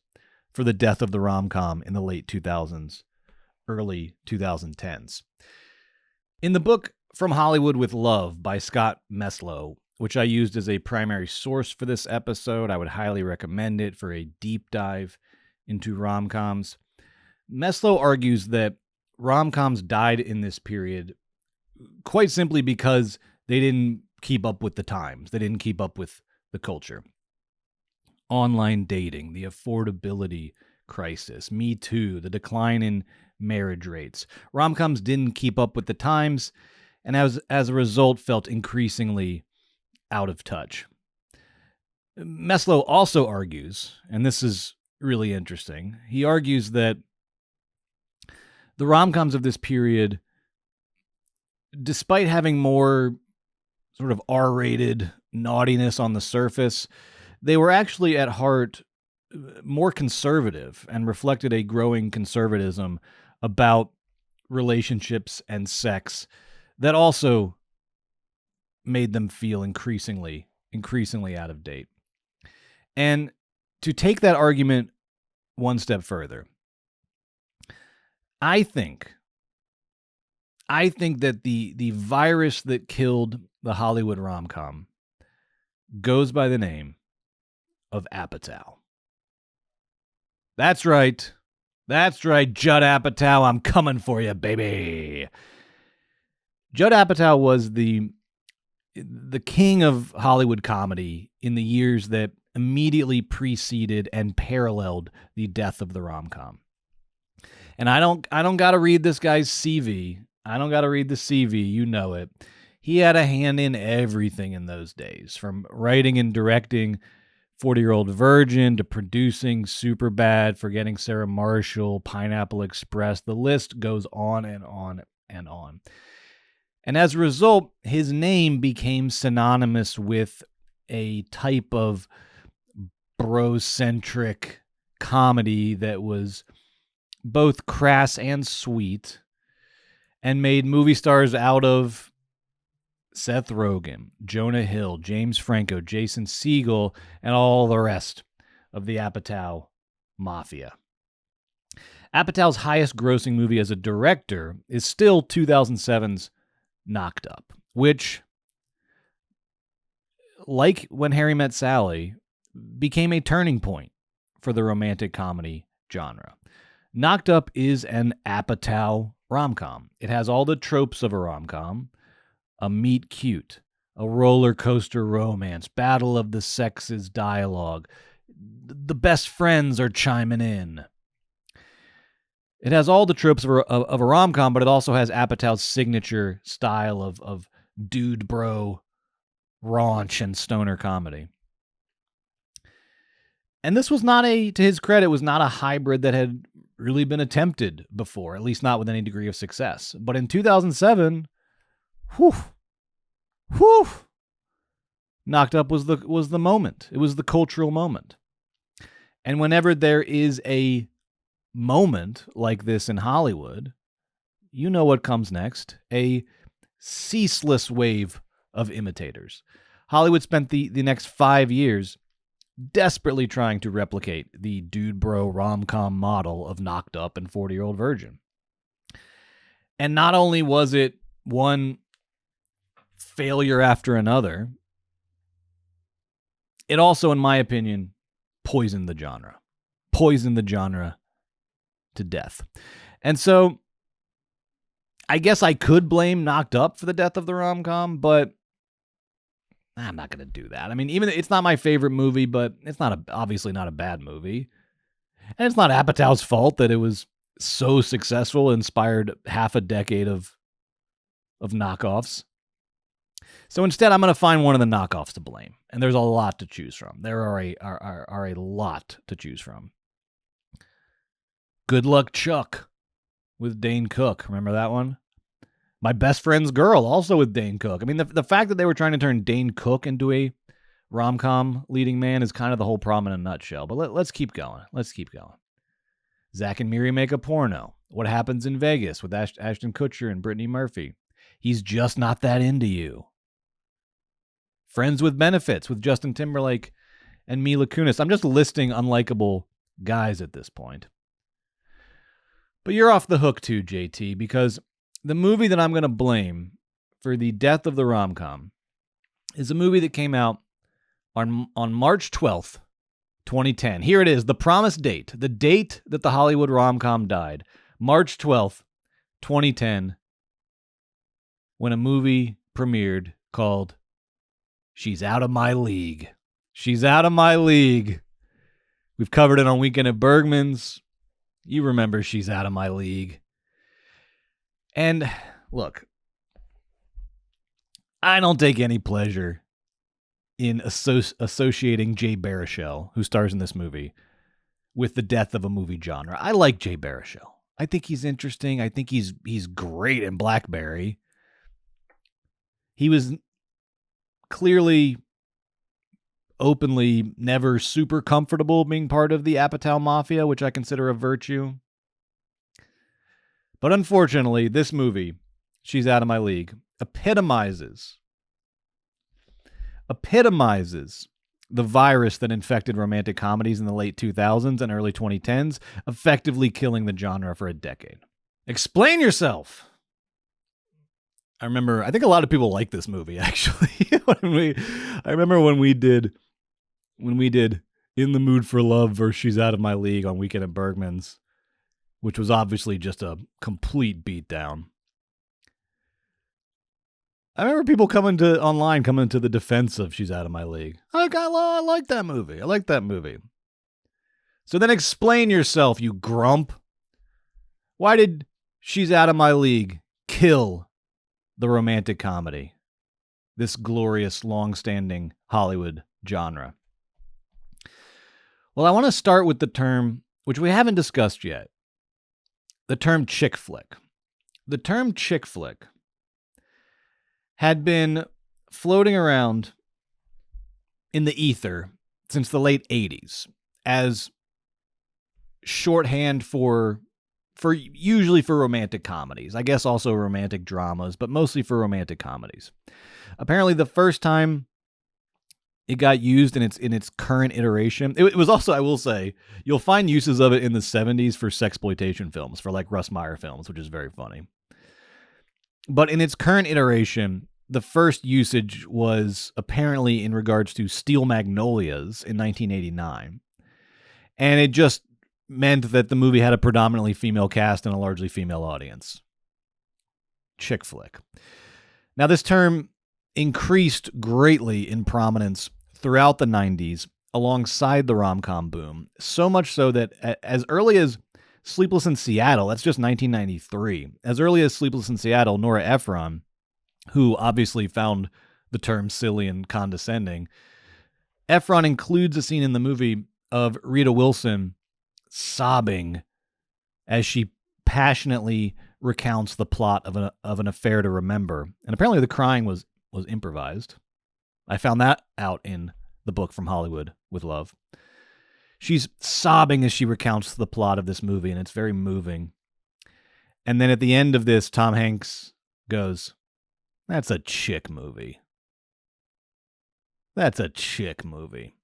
for the death of the rom-com in the late 2000s, early 2010s. In the book From Hollywood with Love by Scott Meslow, which I used as a primary source for this episode, I would highly recommend it for a deep dive into rom-coms. Meslow argues that rom-coms died in this period quite simply because they didn't keep up with the times. They didn't keep up with the culture. Online dating, the affordability crisis, Me Too, the decline in marriage rates. Rom-coms didn't keep up with the times, and as a result felt increasingly out of touch. Meslow also argues, and this is really interesting, he argues that the rom-coms of this period, despite having more sort of R-rated naughtiness on the surface, they were actually at heart more conservative and reflected a growing conservatism about relationships and sex that also made them feel increasingly out of date. And to take that argument one step further, I think that the virus that killed the Hollywood rom-com goes by the name of Apatow. That's right. That's right, Judd Apatow. I'm coming for you, baby. Judd Apatow was the king of Hollywood comedy in the years that immediately preceded and paralleled the death of the rom-com. And I don't got to read this guy's CV. I don't got to read the CV, you know it. He had a hand in everything in those days, from writing and directing 40-Year-Old Virgin to producing Superbad, Forgetting Sarah Marshall, Pineapple Express. The list goes on and on and on. And as a result, his name became synonymous with a type of bro-centric comedy that was both crass and sweet and made movie stars out of Seth Rogen, Jonah Hill, James Franco, Jason Segel, and all the rest of the Apatow Mafia. Apatow's highest grossing movie as a director is still 2007's Knocked Up, which, like When Harry Met Sally, became a turning point for the romantic comedy genre. Knocked Up is an Apatow rom-com. It has all the tropes of a rom-com: a meet cute, a roller coaster romance, battle of the sexes dialogue. The best friends are chiming in. It has all the tropes of a rom-com, but it also has Apatow's signature style of dude bro raunch and stoner comedy. And this was not to his credit, was not a hybrid that had really been attempted before, at least not with any degree of success. But in 2007, Knocked Up was the moment. It was the cultural moment. And whenever there is a moment like this in Hollywood, you know what comes next: a ceaseless wave of imitators. Hollywood spent the next 5 years desperately trying to replicate the dude bro rom-com model of Knocked Up and 40-Year-Old Virgin. And not only was it one failure after another, it also, in my opinion, poisoned the genre. Poisoned the genre to death. And so I guess I could blame Knocked Up for the death of the rom-com, but I'm not going to do that. I mean, even it's not my favorite movie, but it's obviously not a bad movie. And it's not Apatow's fault that it was so successful, inspired half a decade of knockoffs. So instead, I'm going to find one of the knockoffs to blame. And there's a lot to choose from. There are a lot to choose from. Good Luck Chuck with Dane Cook. Remember that one? My Best Friend's Girl, also with Dane Cook. I mean, the fact that they were trying to turn Dane Cook into a rom-com leading man is kind of the whole problem in a nutshell. But let's keep going. Let's keep going. Zack and Miri Make a Porno. What Happens in Vegas with Ashton Kutcher and Brittany Murphy. He's Just Not That Into You. Friends with Benefits with Justin Timberlake and Mila Kunis. I'm just listing unlikable guys at this point. But you're off the hook too, JT, because the movie that I'm going to blame for the death of the rom-com is a movie that came out on March 12th, 2010. Here it is, the promised date, the date that the Hollywood rom-com died, March 12th, 2010, when a movie premiered called She's Out of My League. She's Out of My League. We've covered it on Weekend at Bergman's. You remember She's Out of My League. And look, I don't take any pleasure in associating Jay Baruchel, who stars in this movie, with the death of a movie genre. I like Jay Baruchel. I think he's interesting. I think he's great in Blackberry. He was clearly, openly, never super comfortable being part of the Apatow Mafia, which I consider a virtue. But unfortunately, this movie, She's Out of My League, epitomizes the virus that infected romantic comedies in the late 2000s and early 2010s, effectively killing the genre for a decade. Explain yourself. I think a lot of people like this movie, actually. I remember when we did In the Mood for Love versus She's Out of My League on Weekend at Bergman's, which was obviously just a complete beatdown. I remember people coming to the defense of She's Out of My League. I like that movie. I like that movie. So then explain yourself, you grump. Why did She's Out of My League kill the romantic comedy? This glorious, long-standing Hollywood genre. Well, I want to start with the term, which we haven't discussed yet, the term chick flick. The term chick flick had been floating around in the ether since the late 80s as shorthand for usually for romantic comedies. I guess also romantic dramas, but mostly for romantic comedies. Apparently the first time it got used in its current iteration, it was also, I will say, you'll find uses of it in the 70s for sexploitation films, for like Russ Meyer films, which is very funny. But in its current iteration, the first usage was apparently in regards to Steel Magnolias in 1989. And it just meant that the movie had a predominantly female cast and a largely female audience. Chick flick. Now, this term increased greatly in prominence throughout the 90s alongside the rom-com boom, so much so that as early as Sleepless in Seattle, that's just 1993, as early as Sleepless in Seattle, Nora Ephron, who obviously found the term silly and condescending, Ephron includes a scene in the movie of Rita Wilson sobbing as she passionately recounts the plot of an Affair to Remember. And apparently the crying was improvised. I found that out in the book From Hollywood with Love. She's sobbing as she recounts the plot of this movie, and it's very moving. And then at the end of this, Tom Hanks goes, "That's a chick movie. That's a chick movie."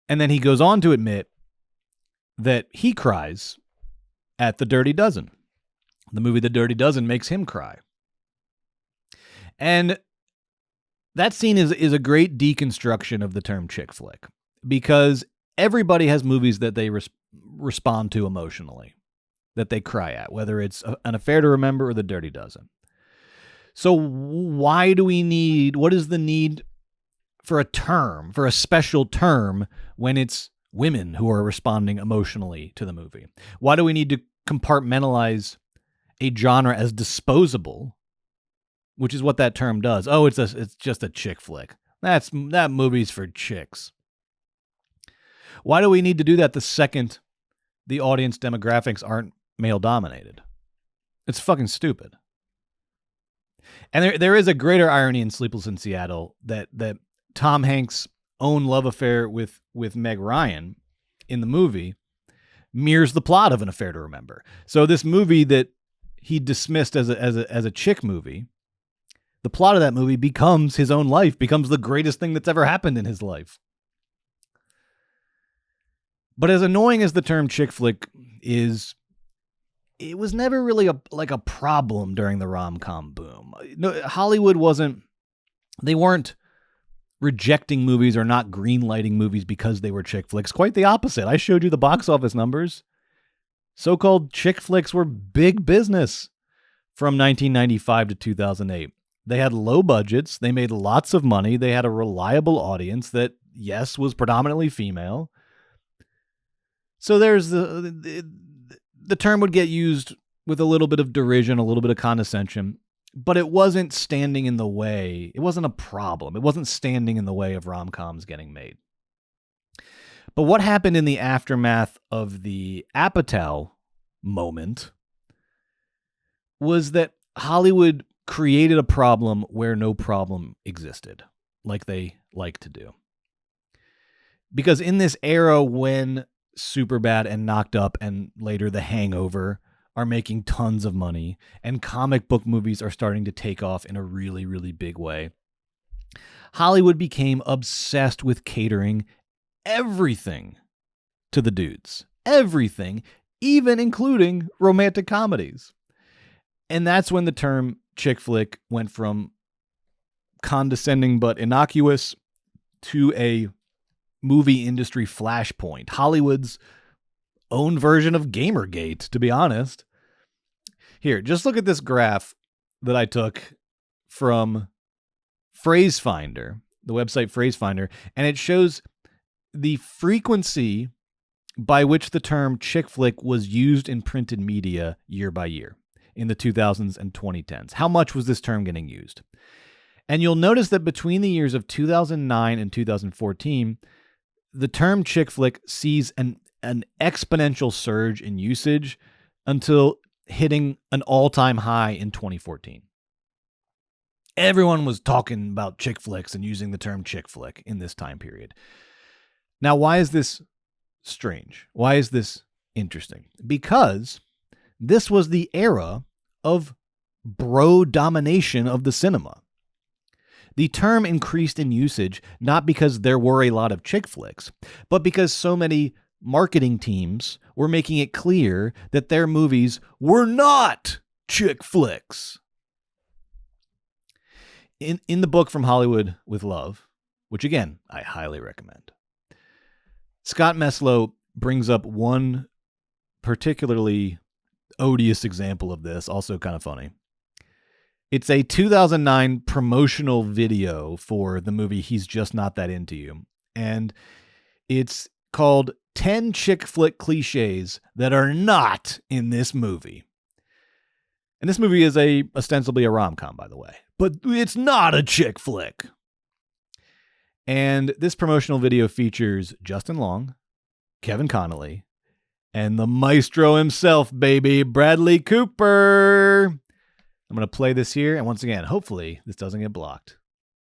And then he goes on to admit that he cries at The Dirty Dozen. The movie The Dirty Dozen makes him cry. And that scene is a great deconstruction of the term chick flick, because everybody has movies that they respond to emotionally, that they cry at, whether it's An Affair to Remember or The Dirty Dozen. So what is the need for a special term when it's women who are responding emotionally to the movie? Why do we need to compartmentalize a genre as disposable, which is what that term does? Oh, it's just a chick flick. That movie's for chicks. Why do we need to do that the second the audience demographics aren't male dominated? It's fucking stupid. And there is a greater irony in Sleepless in Seattle that Tom Hanks' own love affair with Meg Ryan in the movie mirrors the plot of An Affair to Remember. So this movie that he dismissed as a chick movie, the plot of that movie becomes his own life, becomes the greatest thing that's ever happened in his life. But as annoying as the term chick flick is, it was never really a problem during the rom-com boom. No, Hollywood they weren't rejecting movies or not greenlighting movies because they were chick flicks. Quite the opposite. I showed you the box office numbers. So-called chick flicks were big business from 1995 to 2008. They had low budgets. They made lots of money. They had a reliable audience that, yes, was predominantly female. So there's the term would get used with a little bit of derision, a little bit of condescension, but it wasn't standing in the way. It wasn't a problem. It wasn't standing in the way of rom-coms getting made. But what happened in the aftermath of the Apatow moment was that Hollywood created a problem where no problem existed, like they like to do. Because in this era when Superbad and Knocked Up and later The Hangover are making tons of money, and comic book movies are starting to take off in a really, really big way, Hollywood became obsessed with catering everything to the dudes. Everything, even including romantic comedies. And that's when the term chick flick went from condescending but innocuous to a movie industry flashpoint. Hollywood's own version of Gamergate, to be honest. Here, just look at this graph that I took from PhraseFinder, the website PhraseFinder, and it shows the frequency by which the term chick flick was used in printed media year by year in the 2000s and 2010s. How much was this term getting used? And you'll notice that between the years of 2009 and 2014, the term chick flick sees an exponential surge in usage until hitting an all-time high in 2014. Everyone was talking about chick flicks and using the term chick flick in this time period. Now, why is this strange? Why is this interesting? Because this was the era of bro domination of the cinema. The term increased in usage not because there were a lot of chick flicks, but because so many marketing teams were making it clear that their movies were not chick flicks. In the book From Hollywood with Love, which again, I highly recommend, Scott Meslow brings up one particularly odious example of this, also kind of funny. It's a 2009 promotional video for the movie He's Just Not That Into You. And it's called 10 Chick Flick Cliches That Are Not in This Movie. And this movie is ostensibly a rom-com, by the way. But it's not a chick flick. And this promotional video features Justin Long, Kevin Connolly, and the maestro himself, baby, Bradley Cooper. I'm going to play this here, and once again, hopefully this doesn't get blocked.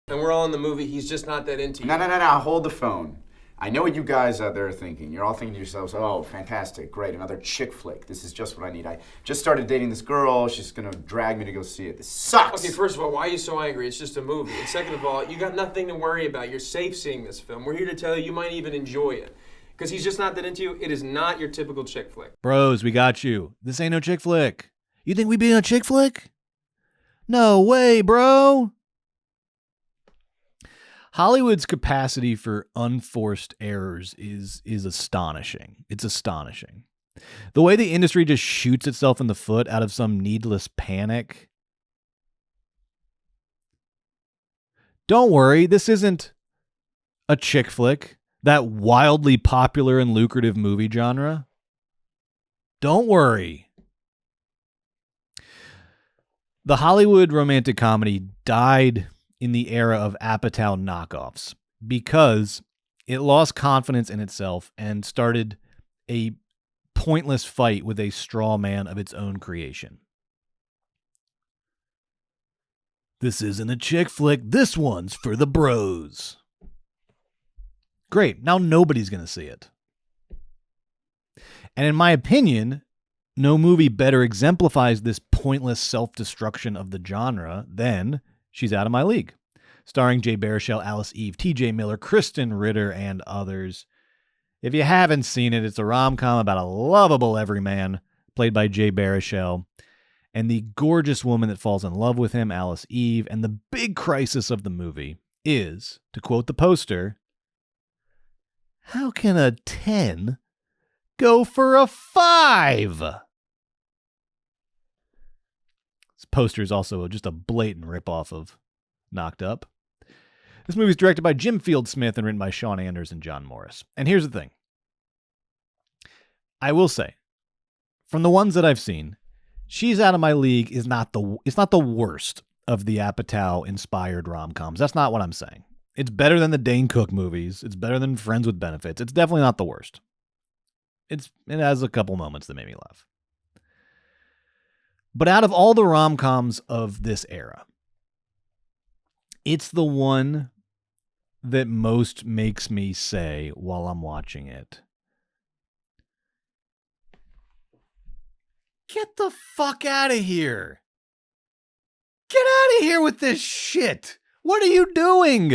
And we're all in the movie He's Just Not That Into You. No, hold the phone. I know what you guys out there are thinking. You're all thinking to yourselves, oh, fantastic, great, another chick flick. This is just what I need. I just started dating this girl. She's going to drag me to go see it. This sucks. Okay, first of all, why are you so angry? It's just a movie. And second of all, you got nothing to worry about. You're safe seeing this film. We're here to tell you might even enjoy it. Because He's Just Not That Into You, it is not your typical chick flick. Bros, we got you. This ain't no chick flick. You think we be in a chick flick? No way, bro. Hollywood's capacity for unforced errors is astonishing. It's astonishing. The way the industry just shoots itself in the foot out of some needless panic. Don't worry, this isn't a chick flick, that wildly popular and lucrative movie genre. Don't worry. The Hollywood romantic comedy died in the era of Apatow knockoffs because it lost confidence in itself and started a pointless fight with a straw man of its own creation. This isn't a chick flick. This one's for the bros. Great. Now nobody's going to see it. And in my opinion, no movie better exemplifies this pointless self-destruction of the genre than She's Out of My League, starring Jay Baruchel, Alice Eve, T.J. Miller, Kristen Ritter, and others. If you haven't seen it, it's a rom-com about a lovable everyman played by Jay Baruchel and the gorgeous woman that falls in love with him, Alice Eve. And the big crisis of the movie is, to quote the poster, how can a 10 go for a 5? This poster is also just a blatant ripoff of Knocked Up. This movie is directed by Jim Field Smith and written by Sean Anders and John Morris. And here's the thing. I will say, from the ones that I've seen, She's Out of My League is not the worst of the Apatow-inspired rom-coms. That's not what I'm saying. It's better than the Dane Cook movies. It's better than Friends with Benefits. It's definitely not the worst. It has a couple moments that made me laugh. But out of all the rom-coms of this era, it's the one that most makes me say while I'm watching it, get the fuck out of here. Get out of here with this shit. What are you doing?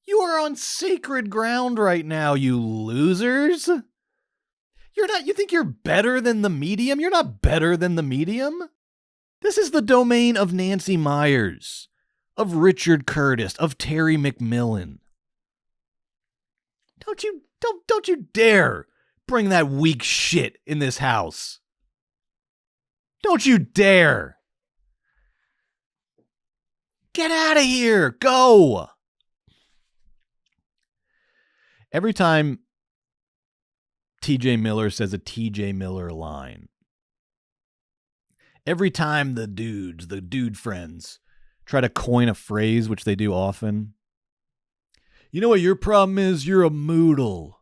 You are on sacred ground right now, you losers. You think you're better than the medium? You're not better than the medium. This is the domain of Nancy Myers, of Richard Curtis, of Terry McMillan. Don't you dare bring that weak shit in this house. Don't you dare. Get out of here. Go. Every time TJ Miller says a TJ Miller line, every time the dude friends, try to coin a phrase, which they do often. You know what your problem is? You're a moodle.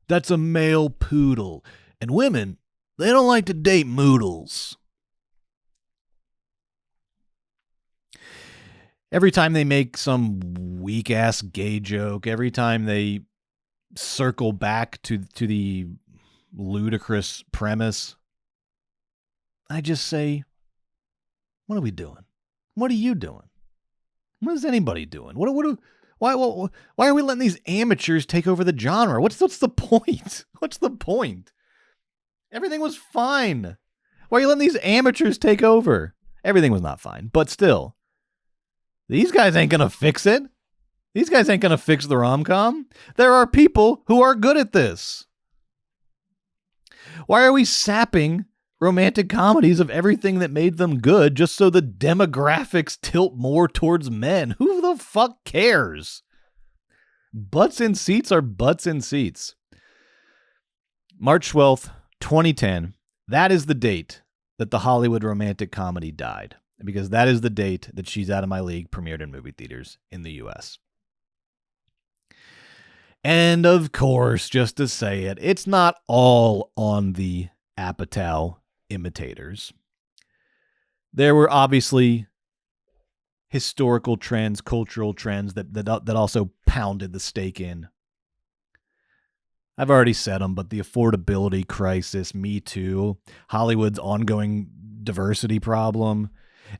That's a male poodle. And women, they don't like to date moodles. Every time they make some weak-ass gay joke, every time they circle back to the ludicrous premise, I just say, what are we doing? What are you doing? What is anybody doing? Why are we letting these amateurs take over the genre? What's the point? What's the point? Everything was fine. Why are you letting these amateurs take over? Everything was not fine, but still. These guys ain't going to fix it. These guys ain't going to fix the RomCom. There are people who are good at this. Why are we sapping romantic comedies of everything that made them good just so the demographics tilt more towards men? Who the fuck cares? Butts in seats are butts in seats. March 12th, 2010. That is the date that the Hollywood romantic comedy died, because that is the date that She's Out of My League premiered in movie theaters in the U.S. And of course, just to say it, it's not all on the Apatow imitators. There were obviously historical trends, cultural trends that also pounded the stake in. I've already said them, but the affordability crisis, Me Too, Hollywood's ongoing diversity problem.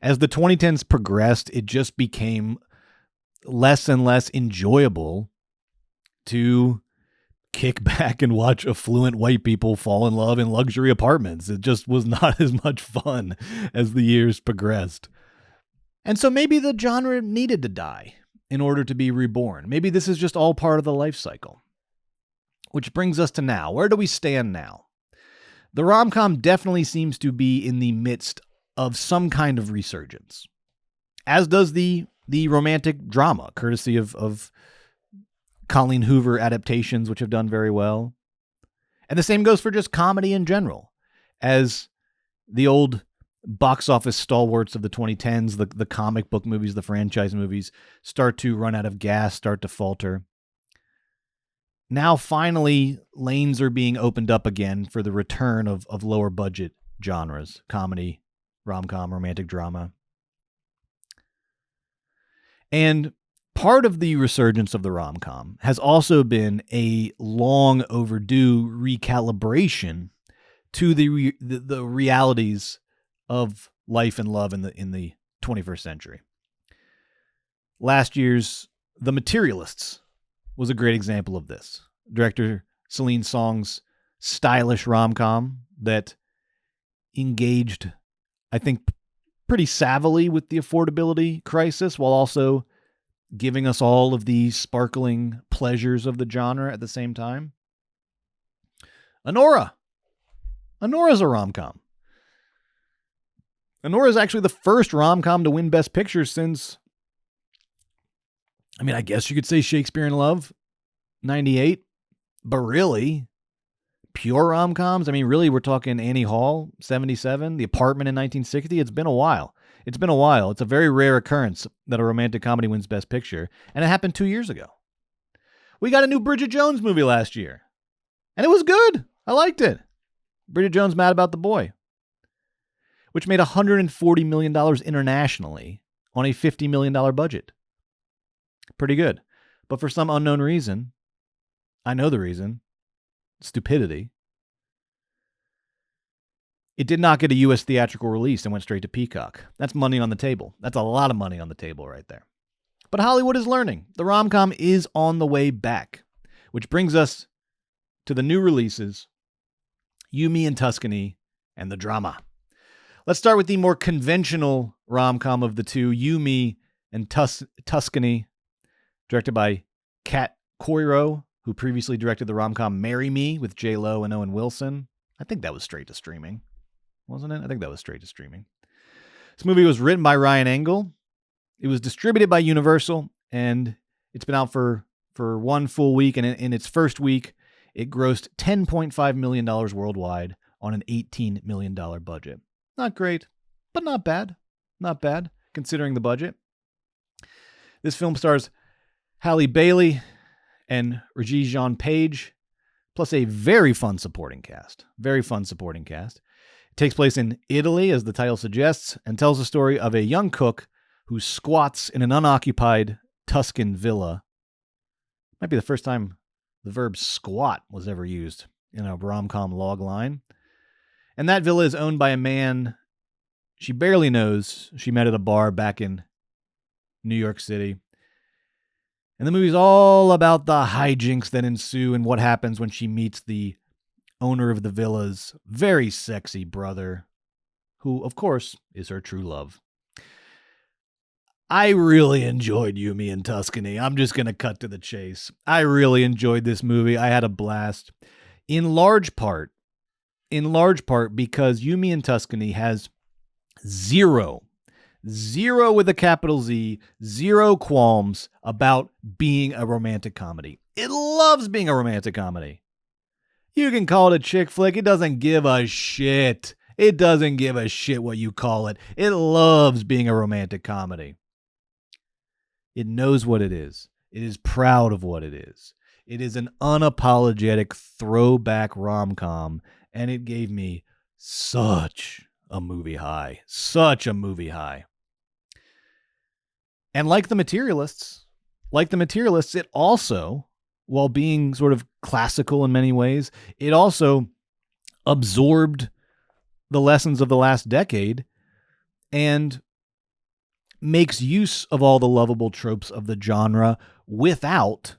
As the 2010s progressed, it just became less and less enjoyable to kick back and watch affluent white people fall in love in luxury apartments. It just was not as much fun as the years progressed. And so maybe the genre needed to die in order to be reborn. Maybe this is just all part of the life cycle. Which brings us to now. Where do we stand now? The RomCom definitely seems to be in the midst of some kind of resurgence, as does the romantic drama, courtesy of Colleen Hoover adaptations, which have done very well. And the same goes for just comedy in general, as the old box office stalwarts of the 2010s, the comic book movies, the franchise movies, start to run out of gas, start to falter. Now, finally, lanes are being opened up again for the return of lower budget genres, comedy, rom-com, romantic drama. And part of the resurgence of the rom-com has also been a long overdue recalibration to the realities of life and love in the 21st century. Last year's The Materialists was a great example of this. Director Celine Song's stylish rom-com that engaged, I think, pretty savvily with the affordability crisis while also giving us all of the sparkling pleasures of the genre at the same time. Anora's a rom-com. Honora is actually the first rom-com to win Best Picture since, I guess you could say Shakespeare in Love, 98, but really, pure rom-coms, really, we're talking Annie Hall, 77, The Apartment in 1960. It's been a while. It's a very rare occurrence that a romantic comedy wins Best Picture, and it happened 2 years ago. We got a new Bridget Jones movie last year, and it was good. I liked it. Bridget Jones Mad About the Boy, which made $140 million internationally on a $50 million budget. Pretty good. But for some unknown reason, I know the reason, stupidity, it did not get a U.S. theatrical release and went straight to Peacock. That's money on the table. That's a lot of money on the table right there. But Hollywood is learning. The rom-com is on the way back, which brings us to the new releases, You, Me, and Tuscany, and the Drama. Let's start with the more conventional rom-com of the two, You, Me, and Tuscany, directed by Kat Coiro, who previously directed the rom-com Marry Me with J-Lo and Owen Wilson. I think that was straight to streaming, wasn't it? I think that was straight to streaming. This movie was written by Ryan Engel. It was distributed by Universal, and it's been out for one full week, and in its first week, it grossed $10.5 million worldwide on an $18 million budget. Not great, but not bad. Not bad, considering the budget. This film stars Halle Bailey and Regé-Jean Page, plus a very fun supporting cast. Very fun supporting cast. It takes place in Italy, as the title suggests, and tells the story of a young cook who squats in an unoccupied Tuscan villa. Might be the first time the verb squat was ever used in a rom-com log line. And that villa is owned by a man she barely knows. She met at a bar back in New York City. And the movie's all about the hijinks that ensue and what happens when she meets the owner of the villa's very sexy brother, who, of course, is her true love. I really enjoyed You, Me, and Tuscany. I'm just going to cut to the chase. I really enjoyed this movie. I had a blast. In large part because You, Me, and Tuscany has zero with a capital Z, zero qualms about being a romantic comedy. It loves being a romantic comedy. You can call it a chick flick. It doesn't give a shit. It doesn't give a shit what you call it. It loves being a romantic comedy. It knows what it is. It is proud of what it is. It is an unapologetic throwback rom-com, and it gave me such a movie high. Such a movie high. And like The Materialists, it also, while being sort of classical in many ways, it also absorbed the lessons of the last decade and makes use of all the lovable tropes of the genre without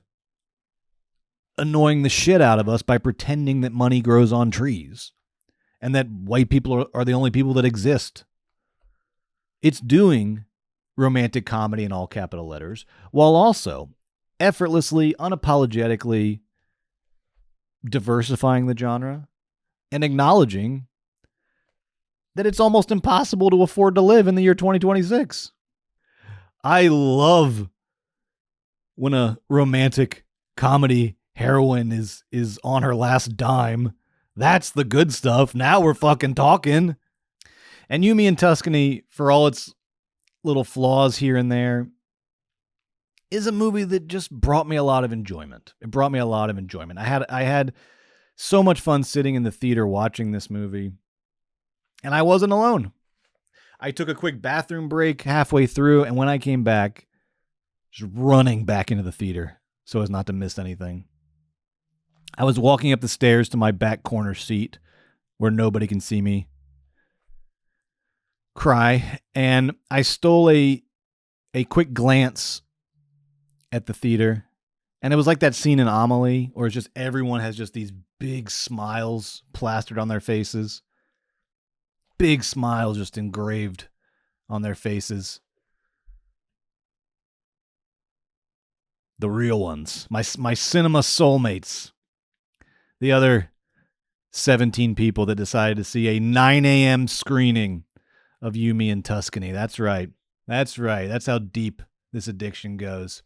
annoying the shit out of us by pretending that money grows on trees and that white people are the only people that exist. It's doing romantic comedy in all capital letters while also effortlessly, unapologetically diversifying the genre and acknowledging that it's almost impossible to afford to live in the year 2026. I love when a romantic comedy heroine is on her last dime. That's the good stuff. Now we're fucking talking. And You, Me, and Tuscany, for all its little flaws here and there, is a movie that just brought me a lot of enjoyment. It brought me a lot of enjoyment. I had so much fun sitting in the theater watching this movie, and I wasn't alone. I took a quick bathroom break halfway through, and when I came back, just running back into the theater so as not to miss anything. I was walking up the stairs to my back corner seat where nobody can see me cry, and I stole a quick glance at the theater, and it was like that scene in Amelie where it's just everyone has just these big smiles plastered on their faces. Big smiles just engraved on their faces. The real ones. My cinema soulmates. The other 17 people that decided to see a 9 a.m. screening of You, Me, and Tuscany. That's right. That's right. That's how deep this addiction goes.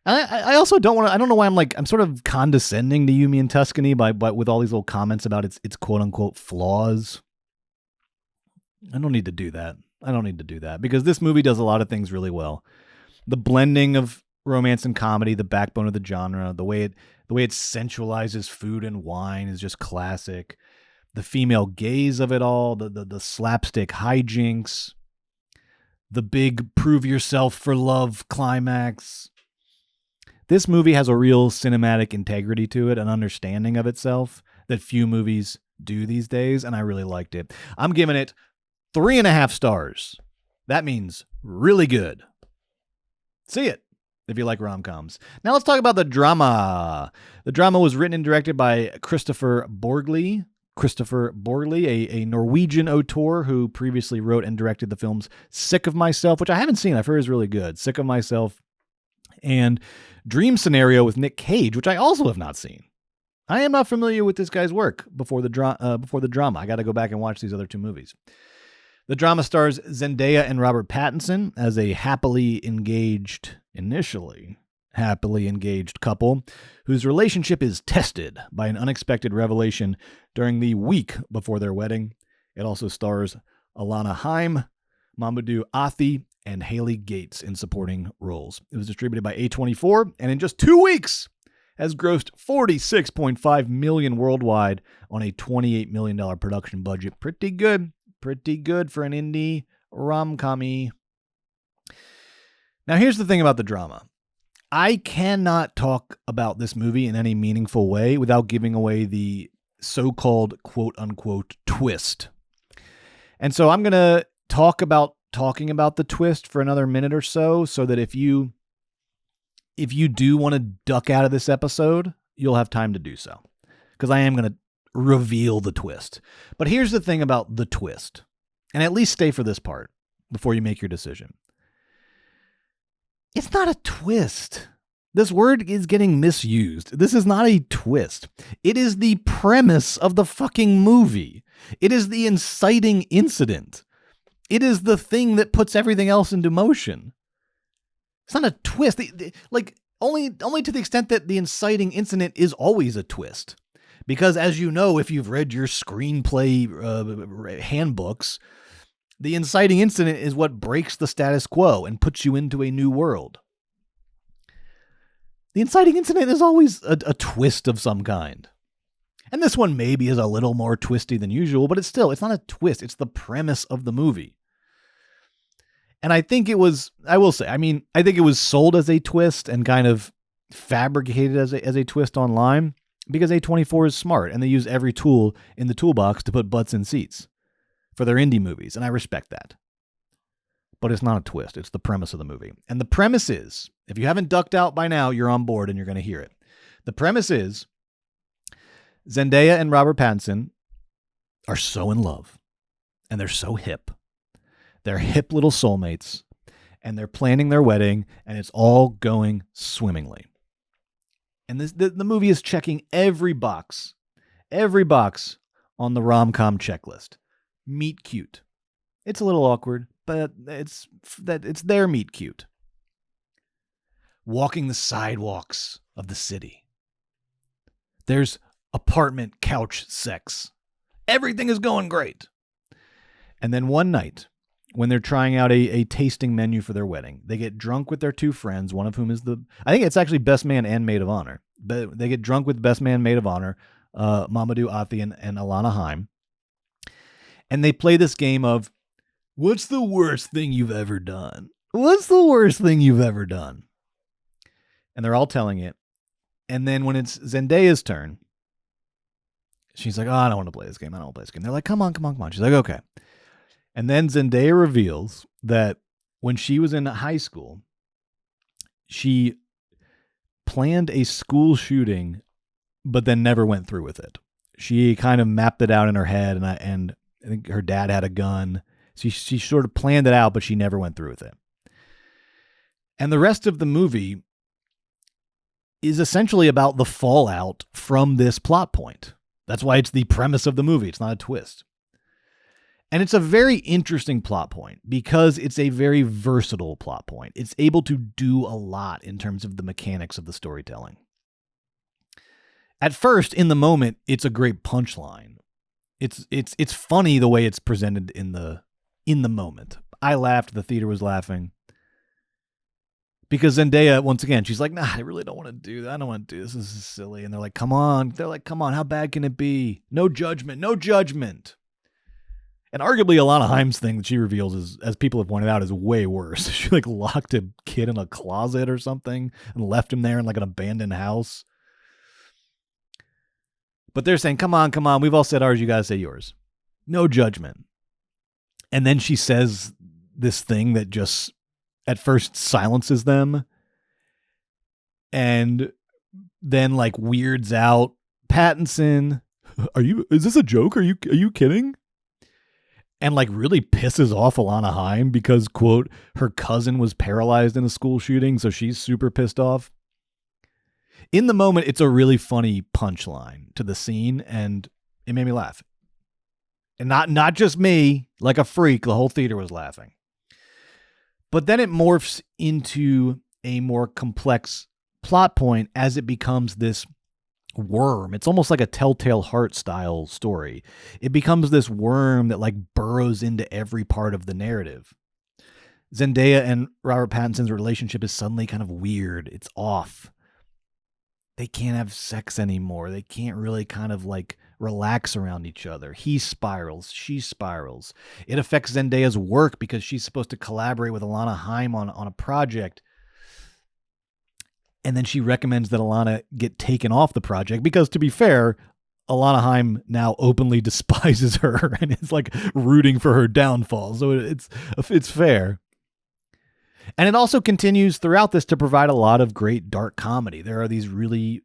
I also don't want to, I don't know why I'm sort of condescending to You, Me, and Tuscany with all these little comments about its quote unquote flaws. I don't need to do that because this movie does a lot of things really well. The blending of romance and comedy, the backbone of the genre, the way it sensualizes food and wine is just classic. The female gaze of it all, the slapstick hijinks, the big prove yourself for love climax. This movie has a real cinematic integrity to it, an understanding of itself that few movies do these days, and I really liked it. I'm giving it 3.5 stars. That means really good. See it if you like rom-coms. Now let's talk about the drama. The drama was written and directed by Christopher Borgli, Christopher Borgli, a Norwegian auteur who previously wrote and directed the films Sick of Myself, which I haven't seen. I've heard is really good. Sick of Myself and Dream Scenario with Nick Cage, which I also have not seen. I am not familiar with this guy's work before the drama. I got to go back and watch these other two movies. The drama stars Zendaya and Robert Pattinson as a initially happily engaged couple whose relationship is tested by an unexpected revelation during the week before their wedding. It also stars Alana Haim, Mamoudou Athie, and Haley Gates in supporting roles. It was distributed by A24, and in just 2 weeks has grossed $46.5 million worldwide on a $28 million production budget. Pretty good for an indie rom-com-y. Now, here's the thing about the drama. I cannot talk about this movie in any meaningful way without giving away the so-called quote-unquote twist. And so I'm going to talking about the twist for another minute or so that if you do want to duck out of this episode, you'll have time to do so. Because I am going to reveal the twist. But here's the thing about the twist. And at least stay for this part before you make your decision. It's not a twist. This word is getting misused. This is not a twist. It is the premise of the fucking movie. It is the inciting incident. It is the thing that puts everything else into motion. It's not a twist. Only to the extent that the inciting incident is always a twist. Because as you know, if you've read your screenplay handbooks, the inciting incident is what breaks the status quo and puts you into a new world. The inciting incident is always a twist of some kind. And this one maybe is a little more twisty than usual, but it's not a twist. It's the premise of the movie. And I think it was sold as a twist and kind of fabricated as a twist online because A24 is smart and they use every tool in the toolbox to put butts in seats for their indie movies. And I respect that. But it's not a twist. It's the premise of the movie. And the premise is, if you haven't ducked out by now, you're on board and you're going to hear it. The premise is Zendaya and Robert Pattinson are so in love and they're so hip. They're hip little soulmates and they're planning their wedding and it's all going swimmingly. And the movie is checking every box on the RomCom checklist. Meet cute. It's a little awkward, but it's their meet cute. Walking the sidewalks of the city. There's apartment couch sex. Everything is going great. And then one night, when they're trying out a tasting menu for their wedding, they get drunk with their two friends, one of whom is I think it's actually best man and maid of honor. But they get drunk with best man, maid of honor, Mamoudou Athie and Alana Haim. And they play this game of, what's the worst thing you've ever done? What's the worst thing you've ever done? And they're all telling it. And then when it's Zendaya's turn, she's like, oh, I don't want to play this game. They're like, come on. She's like, okay. And then Zendaya reveals that when she was in high school, she planned a school shooting, but then never went through with it. She kind of mapped it out in her head, and I think her dad had a gun. She sort of planned it out, but she never went through with it. And the rest of the movie is essentially about the fallout from this plot point. That's why it's the premise of the movie. It's not a twist. And it's a very interesting plot point because it's a very versatile plot point. It's able to do a lot in terms of the mechanics of the storytelling. At first, in the moment, it's a great punchline. It's funny the way it's presented in the moment. I laughed, the theater was laughing. Because Zendaya, once again, she's like, nah, I really don't want to do that. I don't want to do this. This is silly. And they're like, come on. How bad can it be? No judgment. And arguably Alana Haim's thing that she reveals is, as people have pointed out, is way worse. She locked a kid in a closet or something and left him there in an abandoned house. But they're saying, come on. We've all said ours. You guys say yours. No judgment. And then she says this thing that just at first silences them and then weirds out Pattinson, Is this a joke? Are you kidding? And like really pisses off Alana Haim because, quote, her cousin was paralyzed in a school shooting, so she's super pissed off. In the moment, it's a really funny punchline to the scene, and it made me laugh. And not just me, like a freak, the whole theater was laughing. But then it morphs into a more complex plot point as it becomes this worm. It's almost like a Telltale Heart style story. It becomes this worm that like burrows into every part of the narrative. Zendaya and Robert Pattinson's relationship is suddenly kind of weird. It's off. They can't have sex anymore. They can't really kind of like relax around each other. He spirals. She spirals. It affects Zendaya's work because she's supposed to collaborate with Alana Haim on a project. And then she recommends that Alana get taken off the project because, to be fair, Alana Haim now openly despises her and is like rooting for her downfall. So it's fair. And it also continues throughout this to provide a lot of great dark comedy. There are these really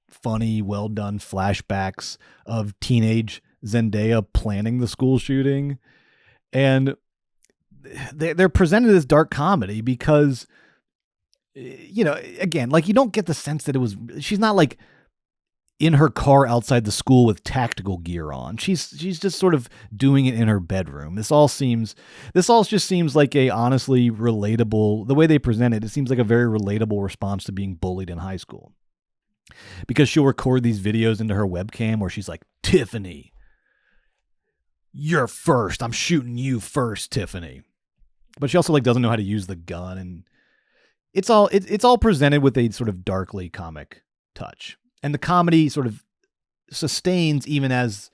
funny, well done flashbacks of teenage Zendaya planning the school shooting. And they're presented as dark comedy because, you know, again, like you don't get the sense that she's not like in her car outside the school with tactical gear on. She's just sort of doing it in her bedroom. This all just seems like a honestly relatable, the way they present it seems like a very relatable response to being bullied in high school. Because she'll record these videos into her webcam where she's like, Tiffany, you're first. I'm shooting you first, Tiffany. But she also like doesn't know how to use the gun, and it's all presented with a sort of darkly comic touch. And the comedy sort of sustains even as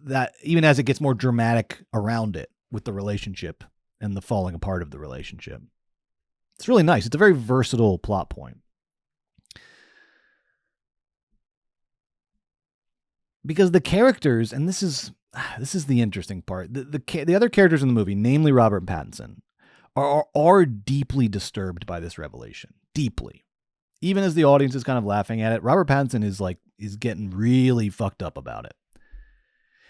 it gets more dramatic around it with the relationship and the falling apart of the relationship. It's really nice. It's a very versatile plot point. Because the characters, and this is the interesting part, the other characters in the movie, namely Robert Pattinson, are deeply disturbed by this revelation. Deeply. Even as the audience is kind of laughing at it, Robert Pattinson is getting really fucked up about it.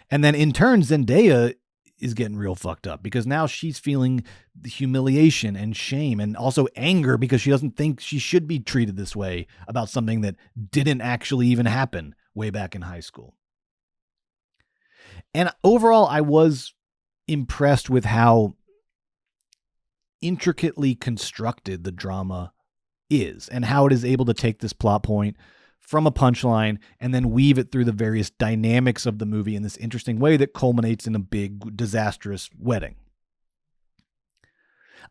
And then in turn, Zendaya is getting real fucked up because now she's feeling the humiliation and shame and also anger because she doesn't think she should be treated this way about something that didn't actually even happen way back in high school. And overall, I was impressed with how intricately constructed the drama is and how it is able to take this plot point from a punchline and then weave it through the various dynamics of the movie in this interesting way that culminates in a big, disastrous wedding.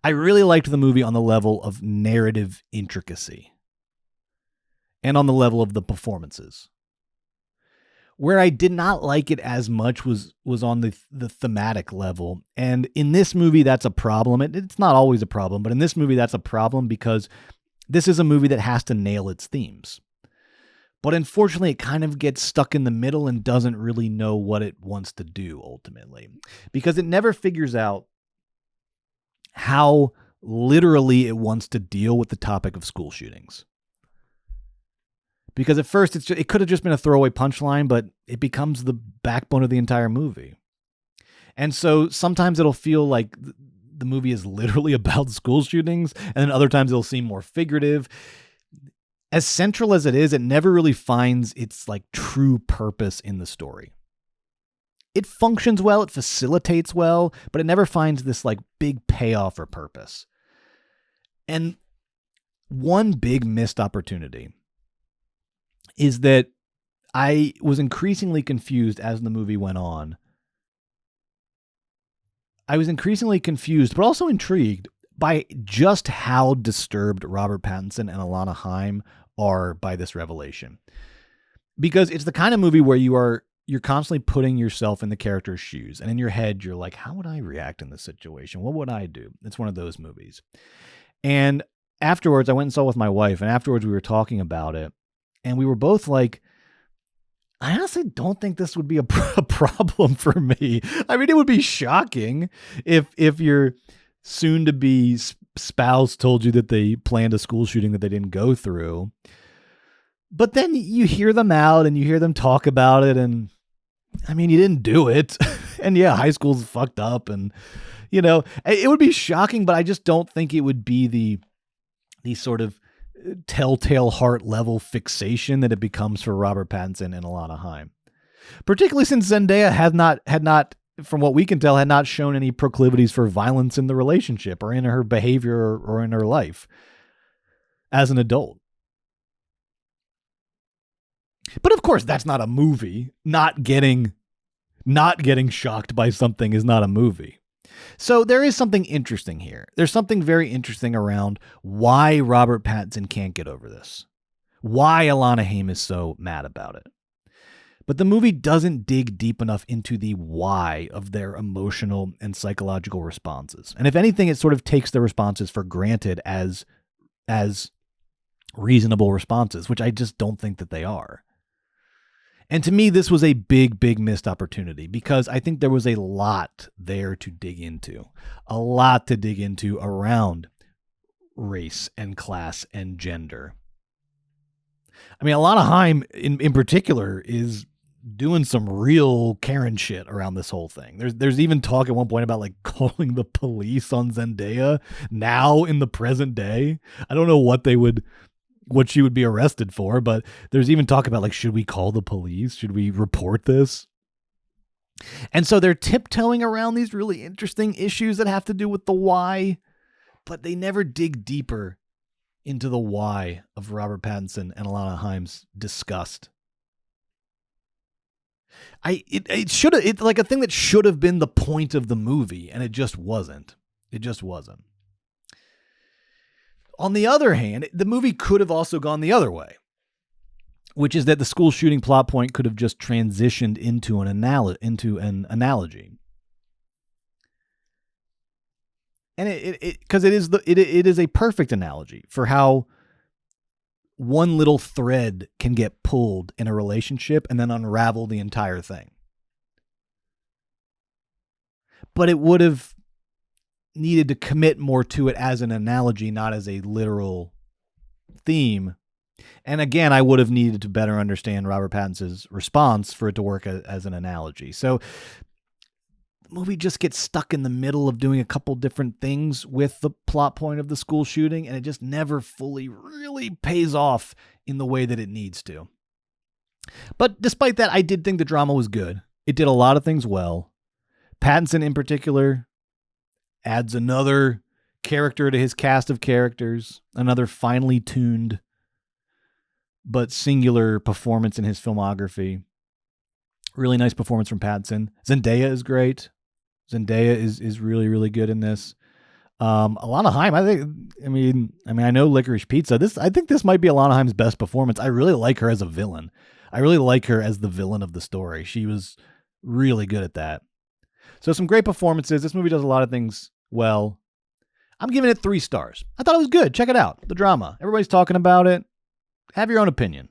I really liked the movie on the level of narrative intricacy and on the level of the performances. Where I did not like it as much was on the thematic level. And in this movie, that's a problem. It's not always a problem, but in this movie, that's a problem because this is a movie that has to nail its themes. But unfortunately, it kind of gets stuck in the middle and doesn't really know what it wants to do ultimately. Because it never figures out how literally it wants to deal with the topic of school shootings. Because at first, it could have just been a throwaway punchline, but it becomes the backbone of the entire movie. And so sometimes it'll feel like the movie is literally about school shootings, and then other times it'll seem more figurative. As central as it is, it never really finds its like true purpose in the story. It functions well, it facilitates well, but it never finds this like big payoff or purpose. And one big missed opportunity is that I was increasingly confused as the movie went on. I was increasingly confused, but also intrigued by just how disturbed Robert Pattinson and Alana Haim are by this revelation. Because it's the kind of movie where you're constantly putting yourself in the character's shoes. And in your head, you're like, how would I react in this situation? What would I do? It's one of those movies. And afterwards, I went and saw it with my wife. And afterwards, we were talking about it. And we were both like, I honestly don't think this would be a problem for me. I mean, it would be shocking if your soon-to-be spouse told you that they planned a school shooting that they didn't go through. But then you hear them out and you hear them talk about it, and I mean, you didn't do it. And yeah, high school's fucked up, and you know, it would be shocking, but I just don't think it would be the sort of telltale heart level fixation that it becomes for Robert Pattinson and Alana Haim. Particularly since Zendaya had not, from what we can tell, had not shown any proclivities for violence in the relationship or in her behavior or in her life as an adult. But of course, that's not a movie. Not getting shocked by something is not a movie. So there is something interesting here. There's something very interesting around why Robert Pattinson can't get over this. Why Alana Haim is so mad about it. But the movie doesn't dig deep enough into the why of their emotional and psychological responses. And if anything, it sort of takes the responses for granted as reasonable responses, which I just don't think that they are. And to me, this was a big, big missed opportunity because I think there was a lot there to dig into. A lot to dig into around race and class and gender. I mean, Alana Haim in particular is doing some real Karen shit around this whole thing. There's even talk at one point about like calling the police on Zendaya now in the present day. I don't know what she would be arrested for, but there's even talk about like, should we call the police? Should we report this? And so they're tiptoeing around these really interesting issues that have to do with the why, but they never dig deeper into the why of Robert Pattinson and Alana Haim's disgust. It's like a thing that should have been the point of the movie, and it just wasn't. It just wasn't. On the other hand, the movie could have also gone the other way, which is that the school shooting plot point could have just transitioned into an analogy. And because it is a perfect analogy for how one little thread can get pulled in a relationship and then unravel the entire thing. But it would have needed to commit more to it as an analogy, not as a literal theme. And again, I would have needed to better understand Robert Pattinson's response for it to work as an analogy. So the movie just gets stuck in the middle of doing a couple different things with the plot point of the school shooting, and it just never fully really pays off in the way that it needs to. But despite that, I did think the drama was good. It did a lot of things well. Pattinson in particular adds another character to his cast of characters, another finely tuned but singular performance in his filmography. Really nice performance from Pattinson. Zendaya is great. Zendaya is really, really good in this. Alana Haim, I know Licorice Pizza. I think this might be Alana Haim's best performance. I really like her as a villain. I really like her as the villain of the story. She was really good at that. So some great performances. This movie does a lot of things well. I'm giving it 3 stars. I thought it was good. Check it out. The drama. Everybody's talking about it. Have your own opinion.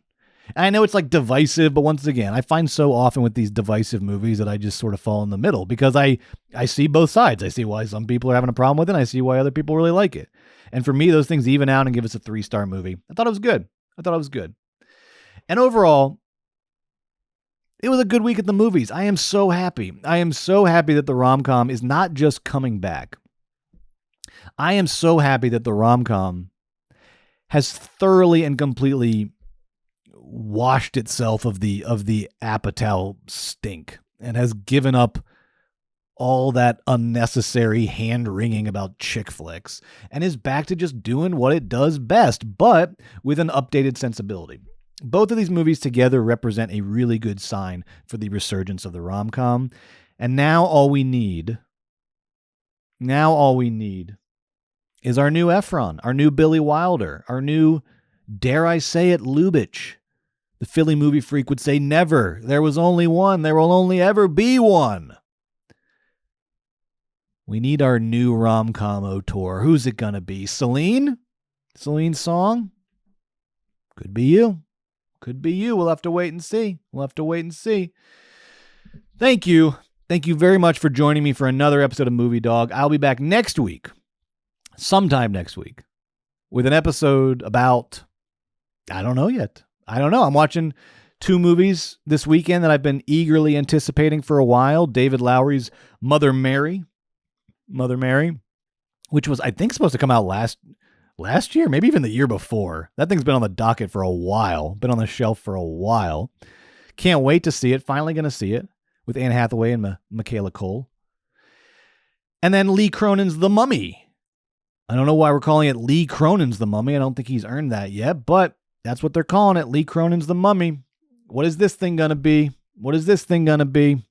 And I know it's like divisive, but once again, I find so often with these divisive movies that I just sort of fall in the middle because I see both sides. I see why some people are having a problem with it. And I see why other people really like it. And for me, those things even out and give us a 3-star movie. I thought it was good. And overall, it was a good week at the movies. I am so happy. I am so happy that the RomCom is not just coming back. I am so happy that the RomCom has thoroughly and completely washed itself of the Apatow stink and has given up all that unnecessary hand-wringing about chick flicks and is back to just doing what it does best, but with an updated sensibility. Both of these movies together represent a really good sign for the resurgence of the RomCom. And now all we need is our new Efron, our new Billy Wilder, our new, dare I say it, Lubitsch. The Philly movie freak would say never. There was only one. There will only ever be one. We need our new rom-com auteur. Who's it going to be? Celine? Celine Song? Could be you. Could be you. We'll have to wait and see. Thank you. Thank you very much for joining me for another episode of Movie Dawg. I'll be back next week, sometime next week, with an episode about, I don't know yet. I don't know. I'm watching 2 movies this weekend that I've been eagerly anticipating for a while. David Lowery's Mother Mary, which was, I think, supposed to come out last year, maybe even the year before. That thing's been on the docket for a while, been on the shelf for a while. Can't wait to see it. Finally going to see it with Anne Hathaway and Michaela Cole. And then Lee Cronin's The Mummy. I don't know why we're calling it Lee Cronin's The Mummy. I don't think he's earned that yet, but that's what they're calling it, Lee Cronin's The Mummy. What is this thing going to be? What is this thing going to be?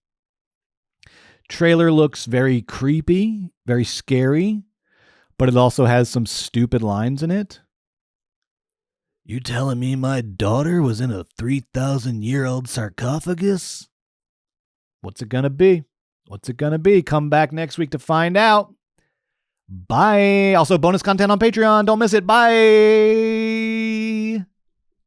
Trailer looks very creepy, very scary, but it also has some stupid lines in it. You telling me my daughter was in a 3,000-year-old sarcophagus? What's it going to be? What's it going to be? Come back next week to find out. Bye. Also, bonus content on Patreon. Don't miss it. Bye.